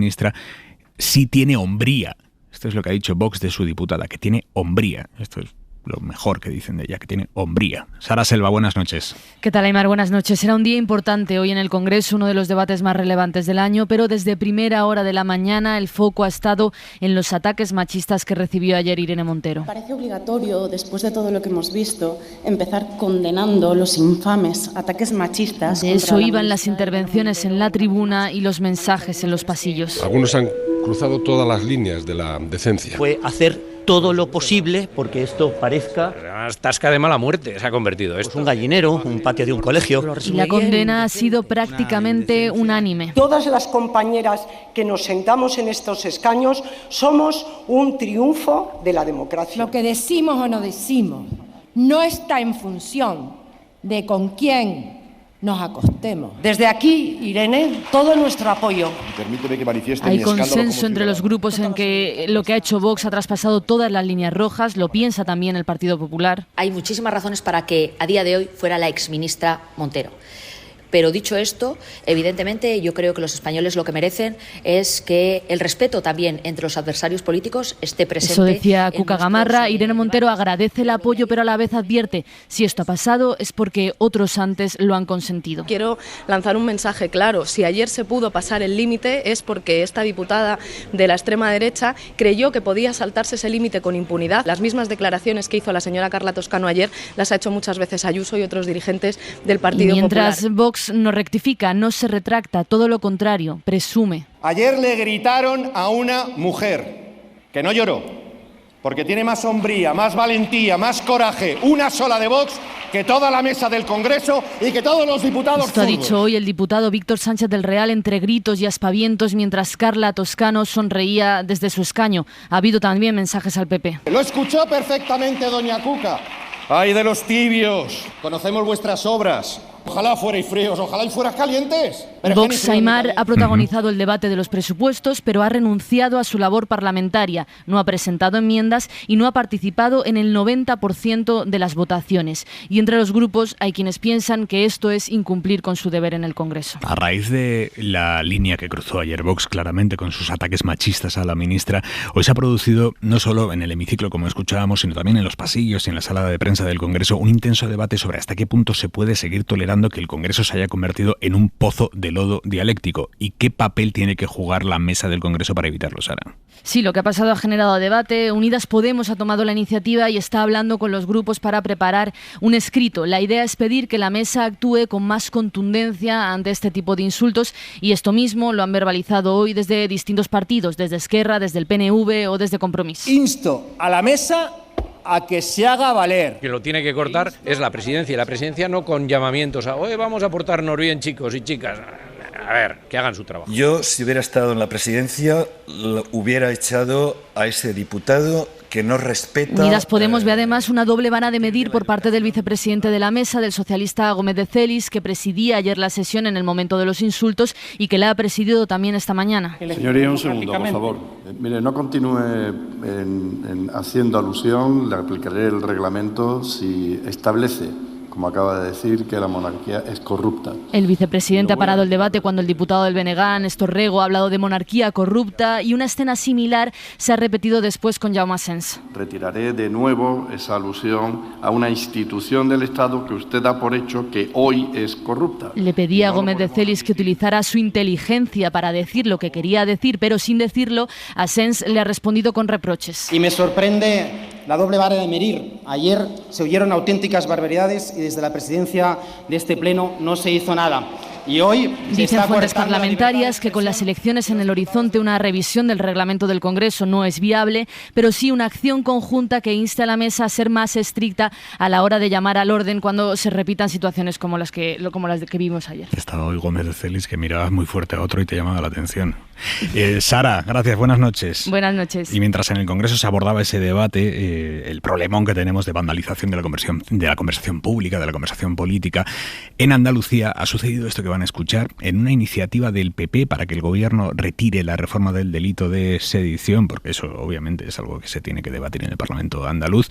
sí tiene hombría. Esto es lo que ha dicho Vox de su diputada, que tiene hombría. Esto es lo mejor que dicen de ella, que tiene hombría. Sara Selva, buenas noches. ¿Qué tal, Aymar? Buenas noches. Será un día importante hoy en el Congreso, uno de los debates más relevantes del año, pero desde primera hora de la mañana el foco ha estado en los ataques machistas que recibió ayer Irene Montero. Parece obligatorio, después de todo lo que hemos visto, empezar condenando los infames ataques machistas. De eso iban las intervenciones en la tribuna y los mensajes en los pasillos. Algunos han cruzado todas las líneas de la decencia. Fue hacer todo lo posible porque esto parezca... Una tasca de mala muerte se ha convertido esto. Pues un gallinero, un patio de un colegio. Y la condena ha sido prácticamente unánime. Todas las compañeras que nos sentamos en estos escaños somos un triunfo de la democracia. Lo que decimos o no decimos no está en función de con quién nos acostemos. Desde aquí, Irene, todo nuestro apoyo. Permíteme que manifieste Hay mi escándalo consenso entre los grupos en que lo que ha hecho Vox ha traspasado todas las líneas rojas, lo piensa también el Partido Popular. Hay muchísimas razones para que a día de hoy fuera la exministra Montero. Pero dicho esto, evidentemente yo creo que los españoles lo que merecen es que el respeto también entre los adversarios políticos esté presente. Eso decía Cuca Gamarra. Irene Montero agradece el apoyo, pero a la vez advierte: si esto ha pasado es porque otros antes lo han consentido. Quiero lanzar un mensaje claro. Si ayer se pudo pasar el límite es porque esta diputada de la extrema derecha creyó que podía saltarse ese límite con impunidad. Las mismas declaraciones que hizo la señora Carla Toscano ayer las ha hecho muchas veces Ayuso y otros dirigentes del Partido Popular. Mientras Vox Vox no rectifica, no se retracta, todo lo contrario, presume. Ayer le gritaron a una mujer que no lloró, porque tiene más hombría, más valentía, más coraje, una sola de Vox, que toda la mesa del Congreso y que todos los diputados Esto ha zurdos. dicho hoy el diputado Víctor Sánchez del Real entre gritos y aspavientos mientras Carla Toscano sonreía desde su escaño. Ha habido también mensajes al PP. Lo escuchó perfectamente doña Cuca. ¡Ay de los tibios! Conocemos vuestras obras. Ojalá fuerais fríos, ojalá fueras calientes. Vox Aimar ha protagonizado el debate de los presupuestos, pero ha renunciado a su labor parlamentaria, no ha presentado enmiendas y no ha participado en el 90% de las votaciones. Y entre los grupos hay quienes piensan que esto es incumplir con su deber en el Congreso. A raíz de la línea que cruzó ayer Vox claramente con sus ataques machistas a la ministra, hoy se ha producido, no solo en el hemiciclo como escuchábamos, sino también en los pasillos y en la sala de prensa del Congreso, un intenso debate sobre hasta qué punto se puede seguir tolerando que el Congreso se haya convertido en un pozo de lodo dialéctico y qué papel tiene que jugar la mesa del Congreso para evitarlo, Sara. Sí, lo que ha pasado ha generado debate. Unidas Podemos ha tomado la iniciativa y está hablando con los grupos para preparar un escrito. La idea es pedir que la mesa actúe con más contundencia ante este tipo de insultos y esto mismo lo han verbalizado hoy desde distintos partidos, desde Esquerra, desde el PNV o desde Compromís. Insto a la mesa a que se haga valer. Quien lo tiene que cortar es la presidencia, y la presidencia no con llamamientos a hoy vamos a portarnos bien, chicos y chicas. A ver, que hagan su trabajo. Yo, si hubiera estado en la presidencia, hubiera echado a ese diputado que no respeta... Unidas Podemos ve además una doble vara de medir por parte del vicepresidente de la mesa, del socialista Gómez de Celis, que presidía ayer la sesión en el momento de los insultos y que la ha presidido también esta mañana. Señoría, un segundo, por favor. Mire, no continúe haciendo alusión, le aplicaré el reglamento si establece, como acaba de decir, que la monarquía es corrupta. El vicepresidente ha parado el debate cuando el diputado del BNG, Néstor Rego, ha hablado de monarquía corrupta y una escena similar se ha repetido después con Jaume Asens. Retiraré de nuevo esa alusión a una institución del Estado que usted da por hecho que hoy es corrupta. Le pedía a Gómez de Celis que utilizara su inteligencia para decir lo que quería decir, pero sin decirlo, Asens le ha respondido con reproches. Y me sorprende la doble vara de medir. Ayer se oyeron auténticas barbaridades y desde la presidencia de este pleno no se hizo nada. Y hoy dicen fuentes parlamentarias que con las elecciones en el horizonte una revisión del reglamento del Congreso no es viable, pero sí una acción conjunta que inste a la mesa a ser más estricta a la hora de llamar al orden cuando se repitan situaciones como las que vimos ayer. Estaba hoy Gómez de Celis que mirabas muy fuerte a otro y te llamaba la atención. Sara, gracias, buenas noches. Buenas noches. Y mientras en el Congreso se abordaba ese debate, el problemón que tenemos de vandalización de la conversación pública, de la conversación política, en Andalucía ha sucedido esto que van a escuchar. En una iniciativa del PP para que el gobierno retire la reforma del delito de sedición, porque eso obviamente es algo que se tiene que debatir en el Parlamento andaluz,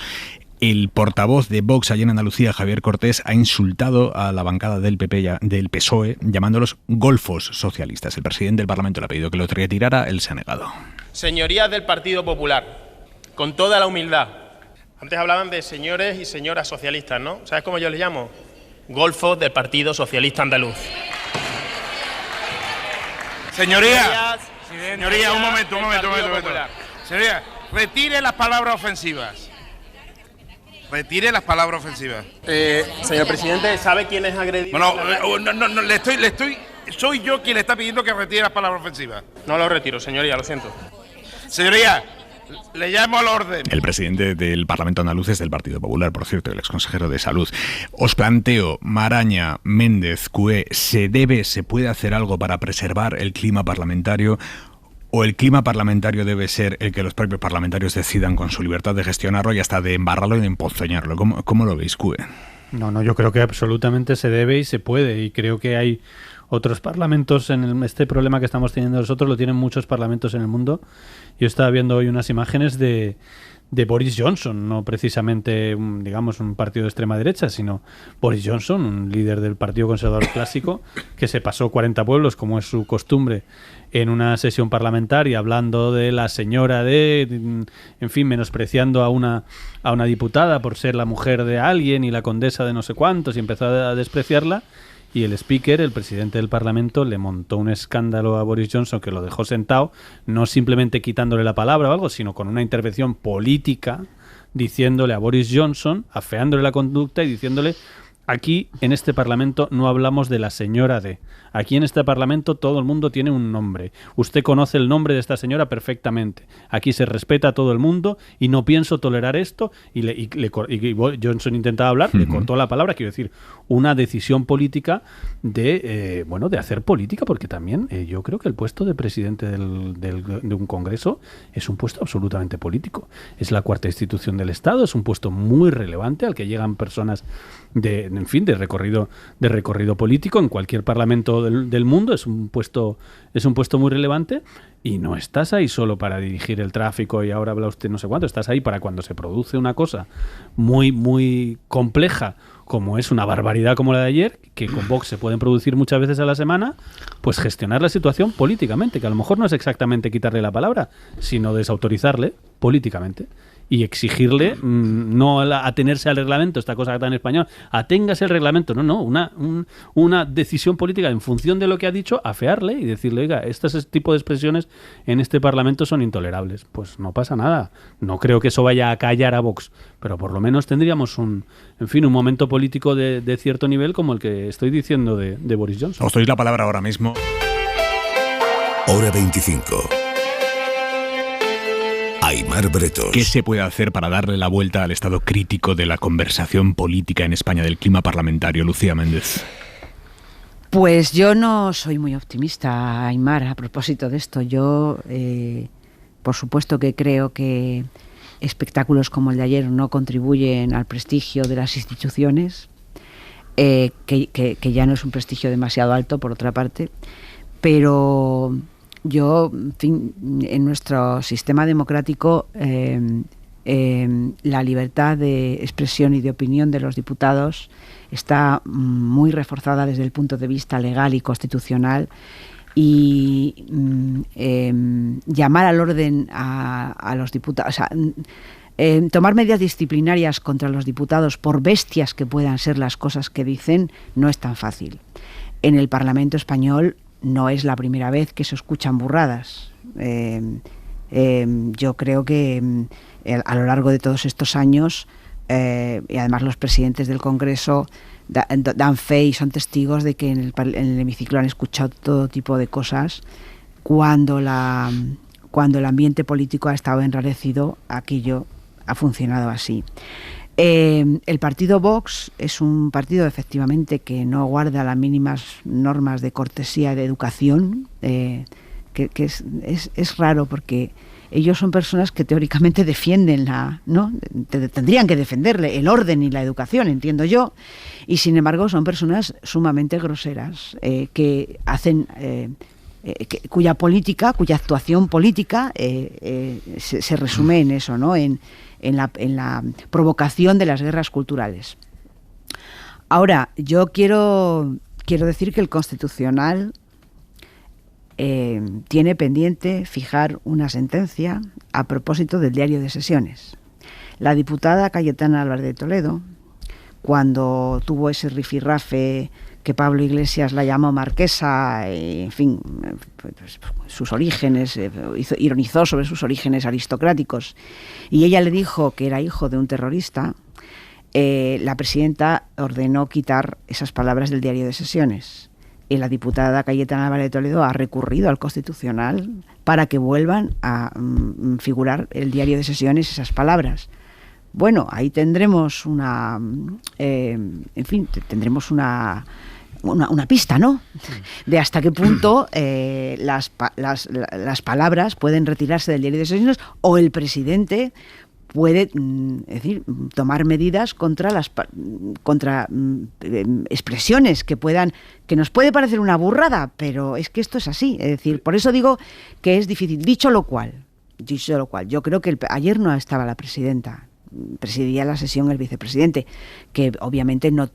el portavoz de Vox allá en Andalucía, Javier Cortés, ha insultado a la bancada del PP, del PSOE, llamándolos golfos socialistas. El presidente del Parlamento le ha pedido que lo retirara, él se ha negado. Señorías del Partido Popular, con toda la humildad, antes hablaban de señores y señoras socialistas, ¿no? ¿Sabes cómo yo les llamo? Golfos del Partido Socialista Andaluz. Señoría, un momento. Señoría, retire las palabras ofensivas. Retire las palabras ofensivas. Señor presidente, ¿sabe quién es agredido? No, soy yo quien le está pidiendo que retire las palabras ofensivas. No lo retiro, señoría, lo siento. Señoría, le llamo al orden. El presidente del Parlamento andaluz es del Partido Popular, por cierto, el exconsejero de Salud. Os planteo, Maraña, Méndez, Cué, ¿se puede hacer algo para preservar el clima parlamentario? ¿O el clima parlamentario debe ser el que los propios parlamentarios decidan con su libertad de gestionarlo y hasta de embarrarlo y de emponzoñarlo? ¿Cómo lo veis, Cué? No, yo creo que absolutamente se debe y se puede. Y creo que hay otros parlamentos este problema que estamos teniendo nosotros lo tienen muchos parlamentos en el mundo. Yo estaba viendo hoy unas imágenes de Boris Johnson, no precisamente un partido de extrema derecha, sino Boris Johnson, un líder del Partido Conservador clásico, que se pasó 40 pueblos, como es su costumbre, en una sesión parlamentaria hablando de la señora menospreciando a una diputada por ser la mujer de alguien y la condesa de no sé cuántos, y empezó a despreciarla. Y el speaker, el presidente del Parlamento, le montó un escándalo a Boris Johnson que lo dejó sentado, no simplemente quitándole la palabra o algo, sino con una intervención política, diciéndole a Boris Johnson, afeándole la conducta y diciéndole aquí en este Parlamento no hablamos de la señora D. Aquí en este Parlamento todo el mundo tiene un nombre. Usted conoce el nombre de esta señora perfectamente. Aquí se respeta a todo el mundo y no pienso tolerar esto. Y Johnson intentaba hablar, le cortó la palabra. Quiero decir, una decisión política de hacer política, porque también yo creo que el puesto de presidente de un Congreso es un puesto absolutamente político. Es la cuarta institución del Estado, es un puesto muy relevante al que llegan personas de recorrido político en cualquier parlamento del mundo. Es un puesto muy relevante, y no estás ahí solo para dirigir el tráfico y ahora habla usted no sé cuánto. Estás ahí para cuando se produce una cosa muy muy compleja, como es una barbaridad como la de ayer, que con Vox se pueden producir muchas veces a la semana, pues gestionar la situación políticamente, que a lo mejor no es exactamente quitarle la palabra, sino desautorizarle políticamente. Y exigirle no atenerse al reglamento, esta cosa que está en español, aténgase al reglamento, una decisión política en función de lo que ha dicho, afearle y decirle, oiga, este tipo de expresiones en este Parlamento son intolerables. Pues no pasa nada. No creo que eso vaya a callar a Vox, pero por lo menos tendríamos un momento político de cierto nivel como el que estoy diciendo de Boris Johnson. Os doy la palabra ahora mismo. Hora 25. Aimar Bretos. ¿Qué se puede hacer para darle la vuelta al estado crítico de la conversación política en España, del clima parlamentario? Lucía Méndez. Pues yo no soy muy optimista, Aimar, a propósito de esto. Yo, por supuesto que creo que espectáculos como el de ayer no contribuyen al prestigio de las instituciones, que ya no es un prestigio demasiado alto, por otra parte, pero yo, en nuestro sistema democrático, la libertad de expresión y de opinión de los diputados está muy reforzada desde el punto de vista legal y constitucional, y llamar al orden a los diputados, tomar medidas disciplinarias contra los diputados, por bestias que puedan ser las cosas que dicen, no es tan fácil. En el Parlamento español no es la primera vez que se escuchan burradas. Yo creo que a lo largo de todos estos años, y además los presidentes del Congreso dan fe y son testigos de que en el hemiciclo han escuchado todo tipo de cosas. Cuando el ambiente político ha estado enrarecido, aquello ha funcionado así. El partido Vox es un partido efectivamente que no guarda las mínimas normas de cortesía y de educación, que es raro, porque ellos son personas que teóricamente defienden tendrían que defenderle el orden y la educación, entiendo yo, y sin embargo son personas sumamente groseras, que hacen cuya actuación política se resume en eso, ¿no? En la provocación de las guerras culturales. Ahora, yo quiero decir que el Constitucional tiene pendiente fijar una sentencia a propósito del diario de sesiones. La diputada Cayetana Álvarez de Toledo, cuando tuvo ese rifirrafe que Pablo Iglesias la llamó marquesa, en fin, pues, sus orígenes, ironizó sobre sus orígenes aristocráticos, y ella le dijo que era hijo de un terrorista, la presidenta ordenó quitar esas palabras del diario de sesiones. Y la diputada Cayetana Álvarez de Toledo ha recurrido al Constitucional para que vuelvan a figurar el diario de sesiones esas palabras. Bueno, ahí tendremos tendremos una pista, ¿no? De hasta qué punto las palabras pueden retirarse del diario de sesiones, o el presidente puede tomar medidas contra expresiones que nos puede parecer una burrada, pero es que esto es así. Es decir, por eso digo que es difícil. Dicho lo cual, yo creo que ayer no estaba la presidenta. Presidía la sesión el vicepresidente, que obviamente no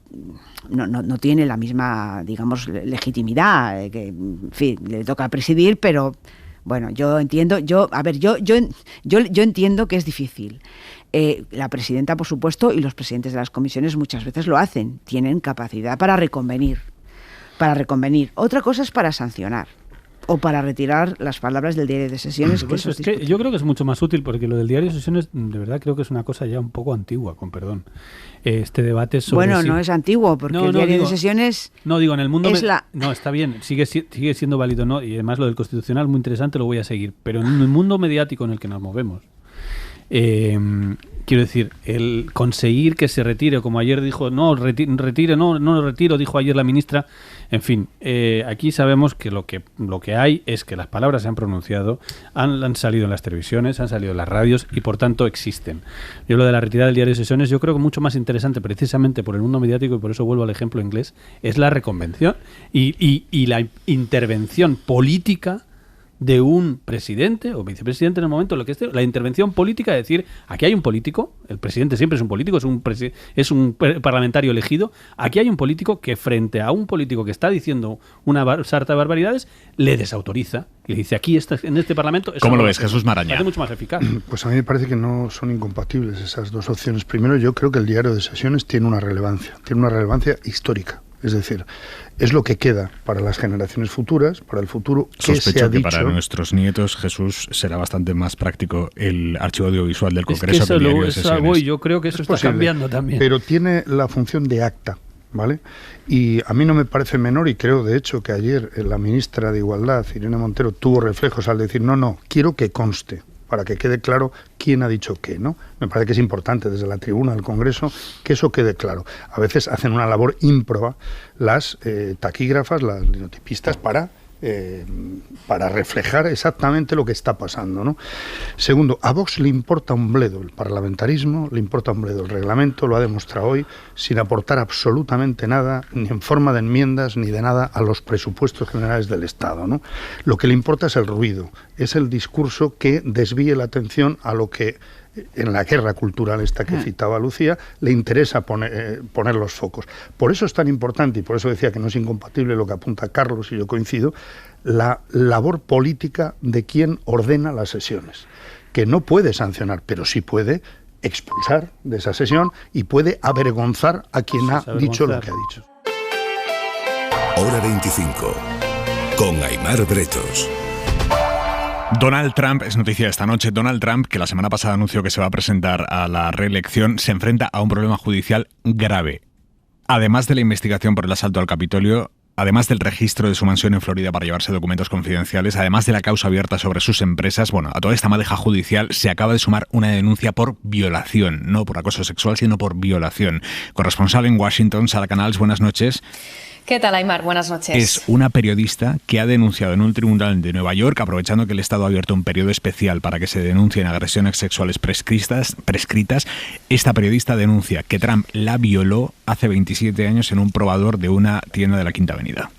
tiene la misma, digamos, legitimidad, que en fin, le toca presidir, pero bueno, yo entiendo que es difícil. La presidenta, por supuesto, y los presidentes de las comisiones muchas veces lo hacen, tienen capacidad para reconvenir. Otra cosa es para sancionar. o para retirar las palabras del diario de sesiones. Pues es que yo creo que es mucho más útil, porque lo del diario de sesiones, de verdad, creo que es una cosa ya un poco antigua, con perdón. Este debate sobre... Bueno, no es antiguo, porque el diario de sesiones... No, digo, en el mundo... Es No, está bien, sigue siendo válido, ¿no? Y además lo del Constitucional, muy interesante, lo voy a seguir. Pero en el mundo mediático en el que nos movemos, quiero decir, el conseguir que se retire, como ayer dijo, no lo retiro, dijo ayer la ministra. En fin, aquí sabemos que lo que hay es que las palabras se han pronunciado, han salido en las televisiones, han salido en las radios y por tanto existen. Yo lo de la retirada del diario de sesiones, yo creo que mucho más interesante precisamente por el mundo mediático, y por eso vuelvo al ejemplo inglés, es la reconvención y la intervención política de un presidente o vicepresidente en el momento, lo que esté, la intervención política de decir, aquí hay un político, el presidente siempre es un político, es un parlamentario elegido, aquí hay un político que frente a un político que está diciendo una sarta de barbaridades, le desautoriza y le dice, aquí en este parlamento... ¿Cómo lo ves, Jesús Maraña? Es mucho más eficaz. Pues a mí me parece que no son incompatibles esas dos opciones. Primero, yo creo que el diario de sesiones tiene una relevancia histórica. Es decir, es lo que queda para las generaciones futuras, para el futuro. Sospecho que para nuestros nietos, Jesús, será bastante más práctico el archivo audiovisual del Congreso que el diario de sesiones. Yo creo que eso está cambiando también. Pero tiene la función de acta, ¿vale? Y a mí no me parece menor, y creo de hecho que ayer la ministra de Igualdad, Irene Montero, tuvo reflejos al decir, no, quiero que conste, para que quede claro quién ha dicho qué, ¿no? Me parece que es importante desde la tribuna del Congreso que eso quede claro. A veces hacen una labor ímproba las taquígrafas, las linotipistas, para reflejar exactamente lo que está pasando, ¿no? Segundo, a Vox le importa un bledo el parlamentarismo, le importa un bledo el reglamento, lo ha demostrado hoy, sin aportar absolutamente nada, ni en forma de enmiendas, ni de nada a los presupuestos generales del Estado, ¿no? Lo que le importa es el ruido, es el discurso que desvíe la atención a lo que en la guerra cultural esta que citaba Lucía, le interesa poner los focos. Por eso es tan importante, y por eso decía que no es incompatible lo que apunta Carlos, y yo coincido, la labor política de quien ordena las sesiones, que no puede sancionar, pero sí puede expulsar de esa sesión y puede avergonzar a quien ha dicho lo que ha dicho. Hora 25, con Aimar Bretos. Donald Trump, es noticia esta noche, Donald Trump, que la semana pasada anunció que se va a presentar a la reelección, se enfrenta a un problema judicial grave. Además de la investigación por el asalto al Capitolio, además del registro de su mansión en Florida para llevarse documentos confidenciales, además de la causa abierta sobre sus empresas, a toda esta madeja judicial se acaba de sumar una denuncia por violación, no por acoso sexual, sino por violación. Corresponsal en Washington, Sara Canals, buenas noches. ¿Qué tal, Aimar? Buenas noches. Es una periodista que ha denunciado en un tribunal de Nueva York, aprovechando que el Estado ha abierto un periodo especial para que se denuncien agresiones sexuales prescritas. Esta periodista denuncia que Trump la violó hace 27 años en un probador de una tienda de la Quinta Avenida.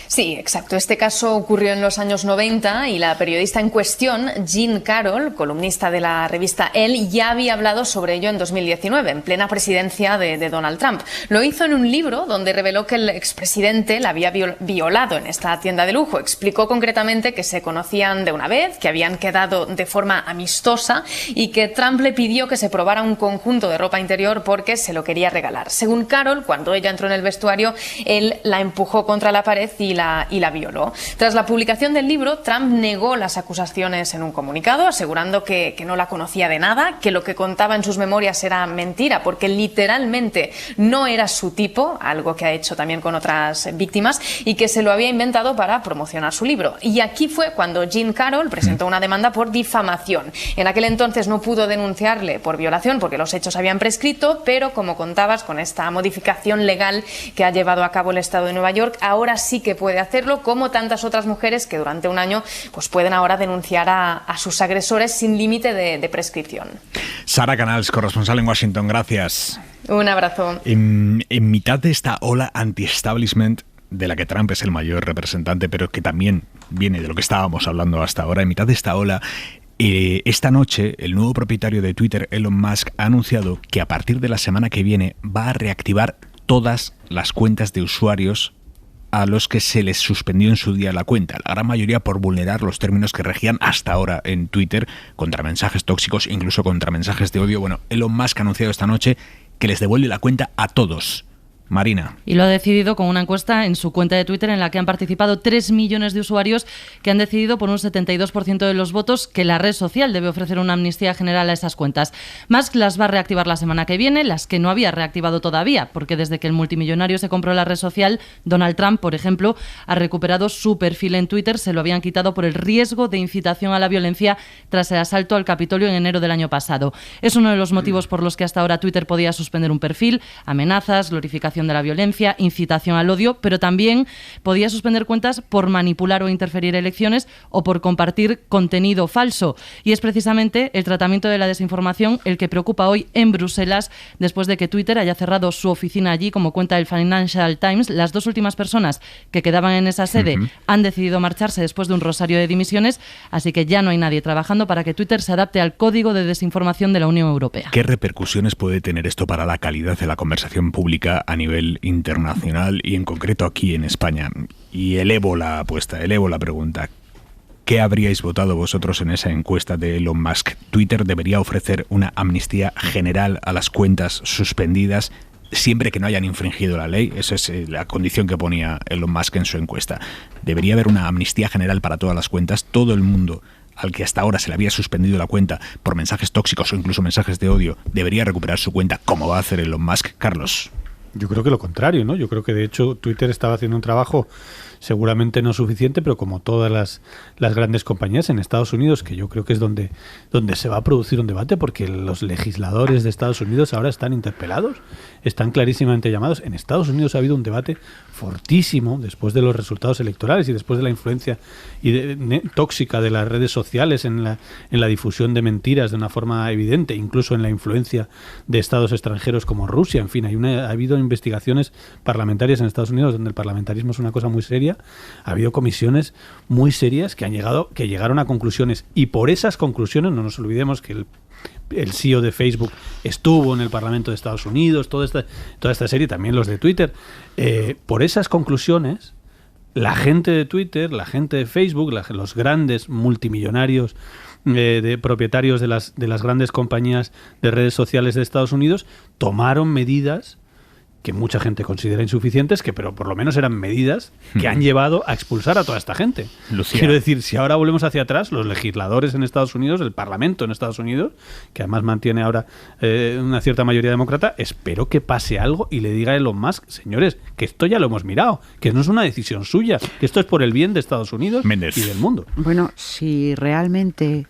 Sí, exacto. Este caso ocurrió en los años 90 y la periodista en cuestión, Jean Carroll, columnista de la revista Elle, ya había hablado sobre ello en 2019, en plena presidencia de Donald Trump. Lo hizo en un libro donde reveló que el expresidente la había violado en esta tienda de lujo. Explicó concretamente que se conocían de una vez, que habían quedado de forma amistosa y que Trump le pidió que se probara un conjunto de ropa interior porque se lo quería regalar. Según Carroll, cuando ella entró en el vestuario, él la empujó contra la pared y la violó. Tras la publicación del libro, Trump negó las acusaciones en un comunicado, asegurando que no la conocía de nada, que lo que contaba en sus memorias era mentira, porque literalmente no era su tipo, algo que ha hecho también con otras víctimas, y que se lo había inventado para promocionar su libro. Y aquí fue cuando Jean Carroll presentó una demanda por difamación. En aquel entonces no pudo denunciarle por violación porque los hechos habían prescrito, pero como contabas, con esta modificación legal que ha llevado a cabo el Estado de Nueva York, ahora sí que puede hacerlo, como tantas otras mujeres que durante un año pues pueden ahora denunciar a sus agresores sin límite de prescripción. Sara Canals, corresponsal en Washington, gracias. Un abrazo. En mitad de esta ola anti-establishment, de la que Trump es el mayor representante, pero que también viene de lo que estábamos hablando hasta ahora, en mitad de esta ola, esta noche el nuevo propietario de Twitter, Elon Musk, ha anunciado que a partir de la semana que viene va a reactivar todas las cuentas de usuarios a los que se les suspendió en su día la cuenta, la gran mayoría por vulnerar los términos que regían hasta ahora en Twitter, contra mensajes tóxicos, incluso contra mensajes de odio. Bueno, Elon Musk ha anunciado esta noche que les devuelve la cuenta a todos. Marina. Y lo ha decidido con una encuesta en su cuenta de Twitter en la que han participado 3 millones de usuarios que han decidido por un 72% de los votos que la red social debe ofrecer una amnistía general a esas cuentas. Musk las va a reactivar la semana que viene, las que no había reactivado todavía, porque desde que el multimillonario se compró la red social, Donald Trump, por ejemplo, ha recuperado su perfil en Twitter, se lo habían quitado por el riesgo de incitación a la violencia tras el asalto al Capitolio en enero del año pasado. Es uno de los motivos por los que hasta ahora Twitter podía suspender un perfil, amenazas, glorificación de la violencia, incitación al odio, pero también podía suspender cuentas por manipular o interferir elecciones o por compartir contenido falso. Y es precisamente el tratamiento de la desinformación el que preocupa hoy en Bruselas, después de que Twitter haya cerrado su oficina allí, como cuenta el Financial Times. Las 2 últimas personas que quedaban en esa sede han decidido marcharse después de un rosario de dimisiones, así que ya no hay nadie trabajando para que Twitter se adapte al código de desinformación de la Unión Europea. ¿Qué repercusiones puede tener esto para la calidad de la conversación pública a nivel internacional y en concreto aquí en España? Y elevo la apuesta, elevo la pregunta. ¿Qué habríais votado vosotros en esa encuesta de Elon Musk? ¿Twitter debería ofrecer una amnistía general a las cuentas suspendidas siempre que no hayan infringido la ley? Esa es la condición que ponía Elon Musk en su encuesta. ¿Debería haber una amnistía general para todas las cuentas? Todo el mundo al que hasta ahora se le había suspendido la cuenta por mensajes tóxicos o incluso mensajes de odio debería recuperar su cuenta, como va a hacer Elon Musk. Carlos. Yo creo que lo contrario, ¿no? Yo creo que de hecho Twitter estaba haciendo un trabajo seguramente no suficiente, pero como todas las grandes compañías en Estados Unidos, que yo creo que es donde se va a producir un debate, porque los legisladores de Estados Unidos ahora están interpelados, están clarísimamente llamados. En Estados Unidos ha habido un debate fortísimo después de los resultados electorales y después de la influencia tóxica de las redes sociales en la difusión de mentiras de una forma evidente, incluso en la influencia de estados extranjeros como Rusia. En fin, ha habido investigaciones parlamentarias en Estados Unidos donde el parlamentarismo es una cosa muy seria. Ha habido comisiones muy serias que llegaron a conclusiones, y por esas conclusiones no nos olvidemos que el CEO de Facebook estuvo en el Parlamento de Estados Unidos, toda esta serie, también los de Twitter. Por esas conclusiones, la gente de Twitter, la gente de Facebook, los grandes multimillonarios de propietarios de las grandes compañías de redes sociales de Estados Unidos tomaron medidas que mucha gente considera insuficientes, pero por lo menos eran medidas que han llevado a expulsar a toda esta gente. Lucía. Quiero decir, si ahora volvemos hacia atrás, los legisladores en Estados Unidos, el Parlamento en Estados Unidos, que además mantiene ahora una cierta mayoría demócrata, espero que pase algo y le diga a Elon Musk, señores, que esto ya lo hemos mirado, que no es una decisión suya, que esto es por el bien de Estados Unidos y del mundo. Bueno, si realmente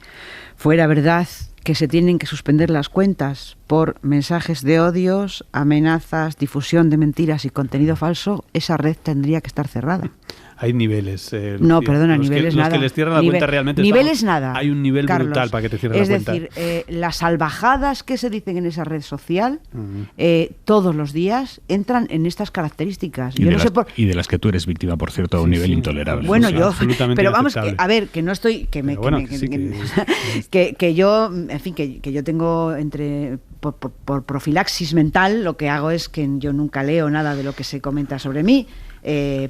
fuera verdad que se tienen que suspender las cuentas por mensajes de odios, amenazas, difusión de mentiras y contenido falso, esa red tendría que estar cerrada. Hay niveles. No, perdona, niveles nada. Los que les cierran la cuenta realmente. Niveles nada. Hay un nivel Carlos, brutal para que te cierren la cuenta. Es decir, las salvajadas que se dicen en esa red social todos los días entran en estas características. Y de las que tú eres víctima, por cierto, a un nivel intolerable. Bueno, absolutamente pero vamos, a ver, que no estoy, que yo, en fin, que yo tengo por profilaxis mental, lo que hago es que yo nunca leo nada de lo que se comenta sobre mí.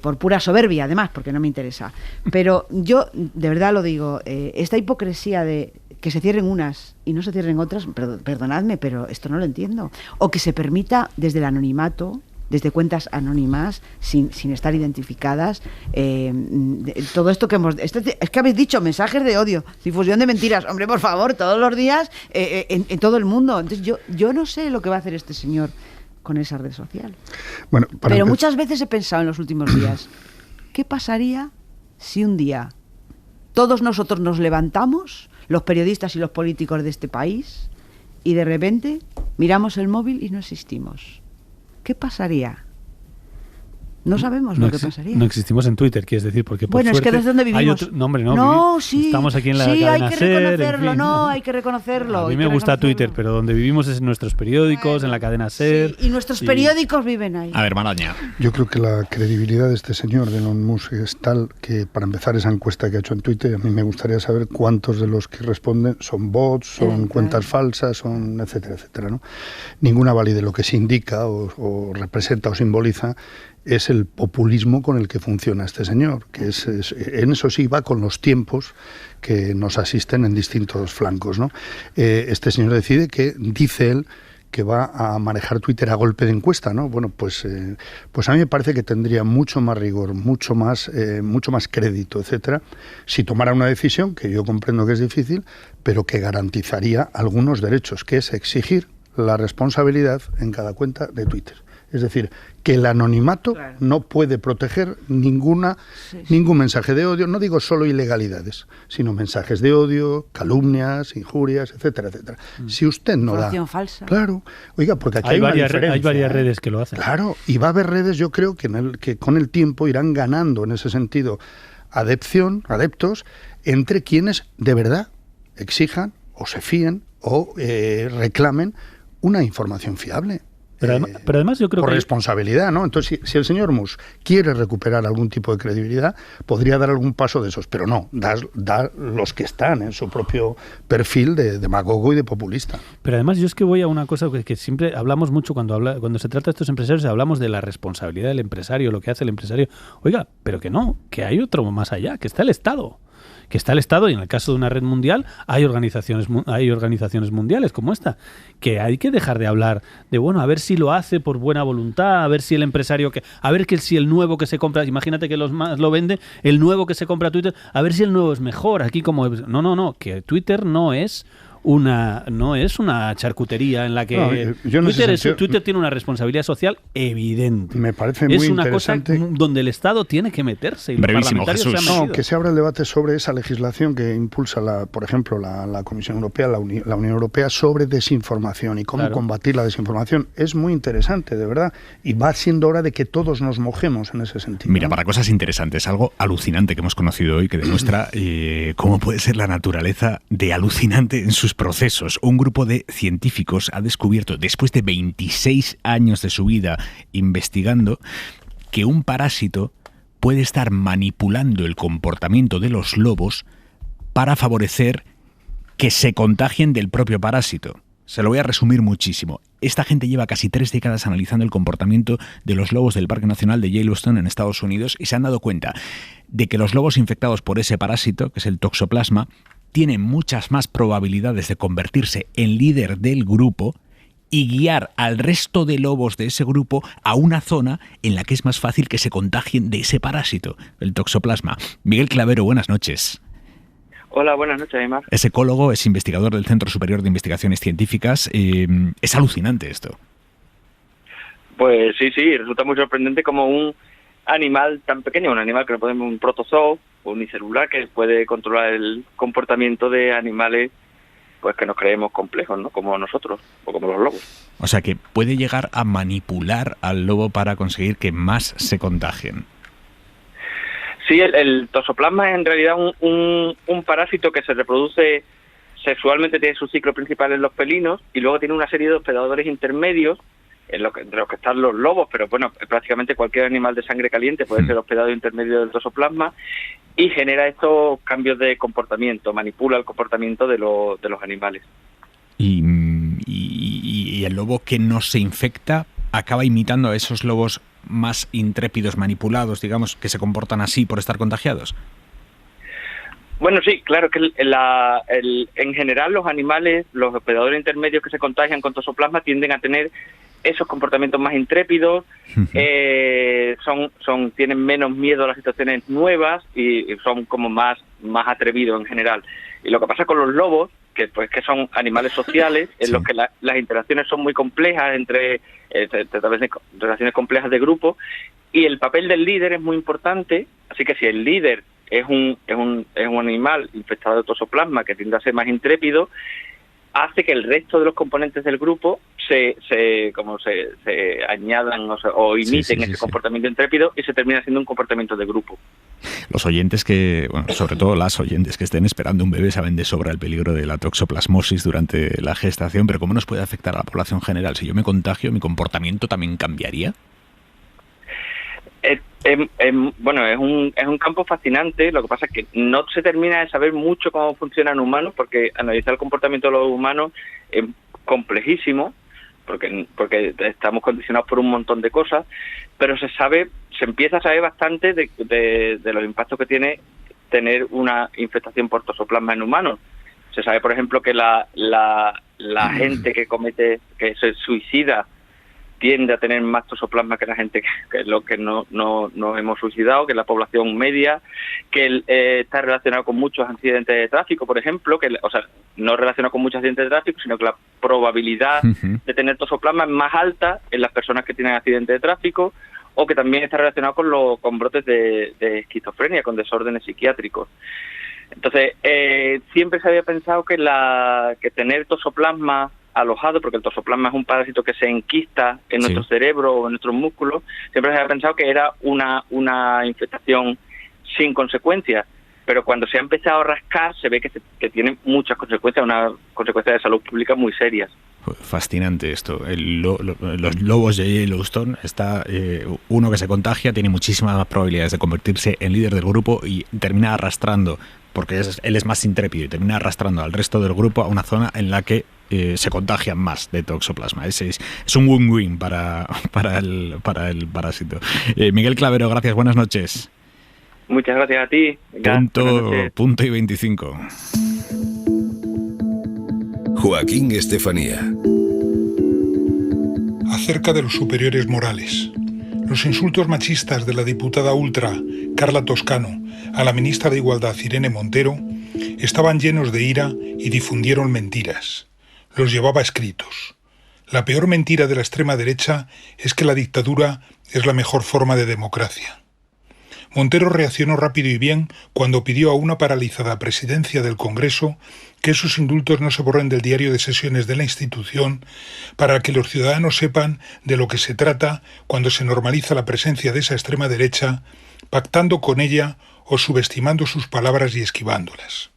Por pura soberbia, además, porque no me interesa. Pero yo, de verdad lo digo, esta hipocresía de que se cierren unas y no se cierren otras, perdonadme, pero esto no lo entiendo. O que se permita desde el anonimato, desde cuentas anónimas, sin estar identificadas, todo esto que hemos... es que habéis dicho mensajes de odio, difusión de mentiras, hombre, por favor, todos los días, en todo el mundo. Entonces yo no sé lo que va a hacer este señor con esa red social. Bueno, pero muchas veces he pensado en los últimos días, ¿qué pasaría si un día todos nosotros nos levantamos, los periodistas y los políticos de este país, y de repente miramos el móvil y no existimos? ¿Qué pasaría? No sabemos lo que pasaría. No existimos en Twitter, quieres decir, porque por suerte, es que desde donde vivimos. Sí. Estamos aquí en la cadena SER. Hay que reconocerlo. A mí me gusta Twitter, pero donde vivimos es en nuestros periódicos, en la cadena SER. Sí, y nuestros periódicos viven ahí. A ver, Maraña. Yo creo que la credibilidad de este señor, de Elon Musk, es tal que, para empezar, esa encuesta que ha hecho en Twitter, a mí me gustaría saber cuántos de los que responden son bots, son cuentas falsas, son etcétera, etcétera, ¿no? Ninguna valide. Lo que se indica o representa o simboliza es el populismo con el que funciona este señor, que en eso sí va con los tiempos que nos asisten en distintos flancos, ¿no? Este señor dice él, que va a manejar Twitter a golpe de encuesta, ¿no? Bueno, pues a mí me parece que tendría mucho más rigor, mucho más crédito, etcétera, si tomara una decisión, que yo comprendo que es difícil, pero que garantizaría algunos derechos, que es exigir la responsabilidad en cada cuenta de Twitter. Es decir, que el anonimato no puede proteger ningún mensaje de odio, no digo solo ilegalidades, sino mensajes de odio, calumnias, injurias, etcétera, etcétera. Si usted no da... falsa. Claro. Oiga, porque aquí hay varias redes que lo hacen. Claro, y va a haber redes, yo creo que con el tiempo irán ganando en ese sentido adeptos entre quienes de verdad exijan o se fíen o reclamen una información fiable. Pero además yo creo por que... responsabilidad, ¿no? Entonces, si el señor Musk quiere recuperar algún tipo de credibilidad, podría dar algún paso de esos, pero no, da los que están en su propio perfil de demagogo y de populista. Pero además yo es que voy a una cosa que siempre hablamos mucho cuando se trata de estos empresarios, hablamos de la responsabilidad del empresario, lo que hace el empresario. Oiga, pero que no, que hay otro más allá, que está el Estado. Que está el Estado, y en el caso de una red mundial hay organizaciones mundiales como esta, que hay que dejar de hablar de, bueno, a ver si lo hace por buena voluntad, a ver si el empresario si el nuevo que se compra, imagínate que los más lo vende, el nuevo que se compra Twitter, a ver si el nuevo es mejor, aquí como... No, que Twitter no es una charcutería en la que Twitter tiene una responsabilidad social evidente. Me parece muy interesante. Es una cosa donde el Estado tiene que meterse y los parlamentarios se han metido. Que se abra el debate sobre esa legislación que impulsa, por ejemplo, la Comisión Europea, la Unión Europea, sobre desinformación y cómo combatir la desinformación. Es muy interesante, de verdad, y va siendo hora de que todos nos mojemos en ese sentido. Mira, para cosas interesantes, algo alucinante que hemos conocido hoy que demuestra cómo puede ser la naturaleza de alucinante en sus procesos. Un grupo de científicos ha descubierto, después de 26 años de su vida investigando, que un parásito puede estar manipulando el comportamiento de los lobos para favorecer que se contagien del propio parásito. Se lo voy a resumir muchísimo. Esta gente lleva casi 3 décadas analizando el comportamiento de los lobos del Parque Nacional de Yellowstone en Estados Unidos y se han dado cuenta de que los lobos infectados por ese parásito, que es el toxoplasma, tienen muchas más probabilidades de convertirse en líder del grupo y guiar al resto de lobos de ese grupo a una zona en la que es más fácil que se contagien de ese parásito, el toxoplasma. Miguel Clavero, buenas noches. Hola, buenas noches, Aymar. Es ecólogo, es investigador del Centro Superior de Investigaciones Científicas. Es alucinante esto. Pues sí, resulta muy sorprendente como un animal tan pequeño, un animal que no podemos, un protozoo unicelular que puede controlar el comportamiento de animales pues que nos creemos complejos, ¿no? Como nosotros o como los lobos. O sea que puede llegar a manipular al lobo para conseguir que más se contagien. Sí, el toxoplasma es en realidad un parásito que se reproduce sexualmente, tiene su ciclo principal en los felinos y luego tiene una serie de hospedadores intermedios entre los que están los lobos, pero bueno, prácticamente cualquier animal de sangre caliente puede ser hospedado intermedio del toxoplasma y genera estos cambios de comportamiento, manipula el comportamiento de los animales. Y el lobo que no se infecta acaba imitando a esos lobos más intrépidos, manipulados, digamos, que se comportan así por estar contagiados. Bueno, sí, claro que en general los animales, los hospedadores intermedios que se contagian con toxoplasma tienden a tener esos comportamientos más intrépidos, tienen menos miedo a las situaciones nuevas y son como más atrevidos en general. Y lo que pasa con los lobos, que son animales sociales, en los que las interacciones son muy complejas entre través de relaciones complejas de grupo, y el papel del líder es muy importante, así que si el líder es un animal infectado de toxoplasma que tiende a ser más intrépido, hace que el resto de los componentes del grupo se añadan o imiten ese comportamiento intrépido y se termina siendo un comportamiento de grupo. Los oyentes sobre todo las oyentes que estén esperando un bebé saben de sobra el peligro de la toxoplasmosis durante la gestación, pero ¿cómo nos puede afectar a la población general? Si yo me contagio, ¿mi comportamiento también cambiaría? Bueno, es un campo fascinante. Lo que pasa es que no se termina de saber mucho cómo funcionan humanos, porque analizar el comportamiento de los humanos es complejísimo, porque estamos condicionados por un montón de cosas, pero se empieza a saber bastante de los impactos que tiene tener una infectación por toxoplasma en humanos. Se sabe, por ejemplo, que la la gente que se suicida tiende a tener más toxoplasma que la gente que los que no hemos suicidado, que es la población media, que está relacionado con muchos accidentes de tráfico, por ejemplo, no relacionado con muchos accidentes de tráfico, sino que la probabilidad de tener toxoplasma es más alta en las personas que tienen accidentes de tráfico, o que también está relacionado con brotes de esquizofrenia, con desórdenes psiquiátricos. Entonces, siempre se había pensado que tener toxoplasma alojado, porque el toxoplasma es un parásito que se enquista en nuestro cerebro o en nuestros músculos, siempre se había pensado que era una infectación sin consecuencias, pero cuando se ha empezado a rascar se ve que tiene muchas consecuencias, unas consecuencias de salud pública muy serias. Fascinante esto. Los lobos de Yellowstone, uno que se contagia tiene muchísimas más probabilidades de convertirse en líder del grupo y termina arrastrando, porque él es más intrépido, y termina arrastrando al resto del grupo a una zona en la que se contagian más de toxoplasma. Es un win-win para el parásito. Miguel Clavero, gracias, buenas noches. Muchas gracias a ti. Punto y 25. Joaquín Estefanía. Acerca de los superiores morales. Los insultos machistas de la diputada ultra Carla Toscano a la ministra de Igualdad Irene Montero estaban llenos de ira y difundieron mentiras. Los llevaba escritos. La peor mentira de la extrema derecha es que la dictadura es la mejor forma de democracia. Montero reaccionó rápido y bien cuando pidió a una paralizada presidencia del Congreso que esos indultos no se borren del diario de sesiones de la institución para que los ciudadanos sepan de lo que se trata cuando se normaliza la presencia de esa extrema derecha, pactando con ella o subestimando sus palabras y esquivándolas.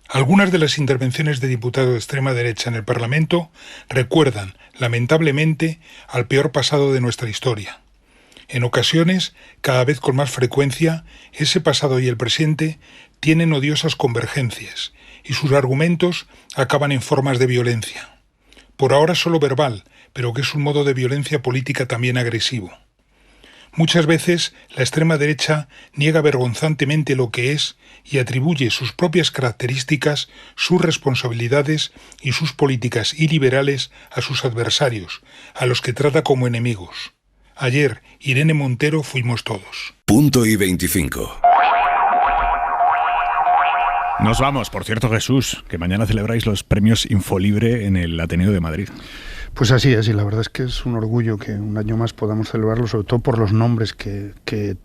Algunas de las intervenciones de diputados de extrema derecha en el Parlamento recuerdan, lamentablemente, al peor pasado de nuestra historia. En ocasiones, cada vez con más frecuencia, ese pasado y el presente tienen odiosas convergencias y sus argumentos acaban en formas de violencia. Por ahora solo verbal, pero que es un modo de violencia política también agresivo. Muchas veces la extrema derecha niega vergonzantemente lo que es y atribuye sus propias características, sus responsabilidades y sus políticas iliberales a sus adversarios, a los que trata como enemigos. Ayer, Irene Montero fuimos todos. Punto y 25. Nos vamos. Por cierto, Jesús, que mañana celebráis los premios Infolibre en el Ateneo de Madrid. Pues así es, y la verdad es que es un orgullo que un año más podamos celebrarlo, sobre todo por los nombres que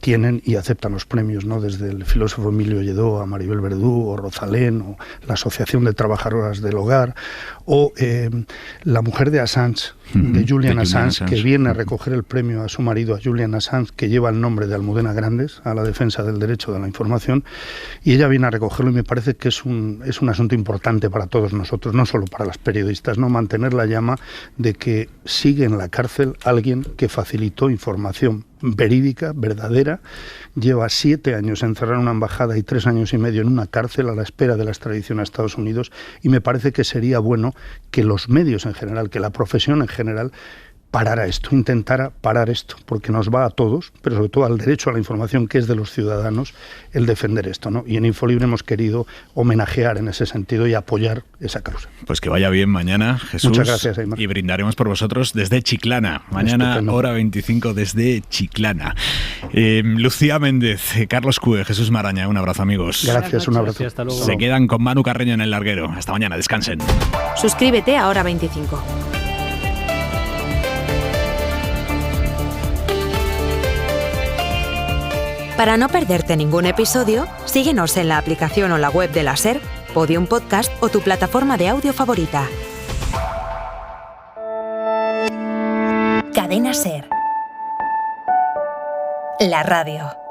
tienen y aceptan los premios, ¿no? Desde el filósofo Emilio Lledó a Maribel Verdú o Rosalén o la Asociación de Trabajadoras del Hogar o la mujer de Assange, de Julian Assange, que viene a recoger el premio a su marido, a Julian Assange, que lleva el nombre de Almudena Grandes, a la defensa del derecho de la información, y ella viene a recogerlo y me parece que es un asunto importante para todos nosotros, no solo para las periodistas, ¿no? Mantener la llama de que sigue en la cárcel alguien que facilitó información verídica, verdadera, lleva 7 años encerrado en una embajada y 3 años y medio en una cárcel a la espera de la extradición a Estados Unidos, y me parece que sería bueno que los medios en general, que la profesión en general, parara esto, intentara parar esto, porque nos va a todos, pero sobre todo al derecho a la información que es de los ciudadanos, el defender esto, ¿no? Y en Infolibre hemos querido homenajear en ese sentido y apoyar esa causa. Pues que vaya bien mañana, Jesús. Muchas gracias, Aimar. Y brindaremos por vosotros desde Chiclana. Mañana, estupendo. Hora 25 desde Chiclana. Lucía Méndez, Carlos Cue, Jesús Maraña, un abrazo, amigos. Gracias, un abrazo. Hasta luego. Se quedan con Manu Carreño en el larguero. Hasta mañana, descansen. Suscríbete a Hora 25. Para no perderte ningún episodio, síguenos en la aplicación o la web de la SER, Podium Podcast o tu plataforma de audio favorita. Cadena SER. La radio.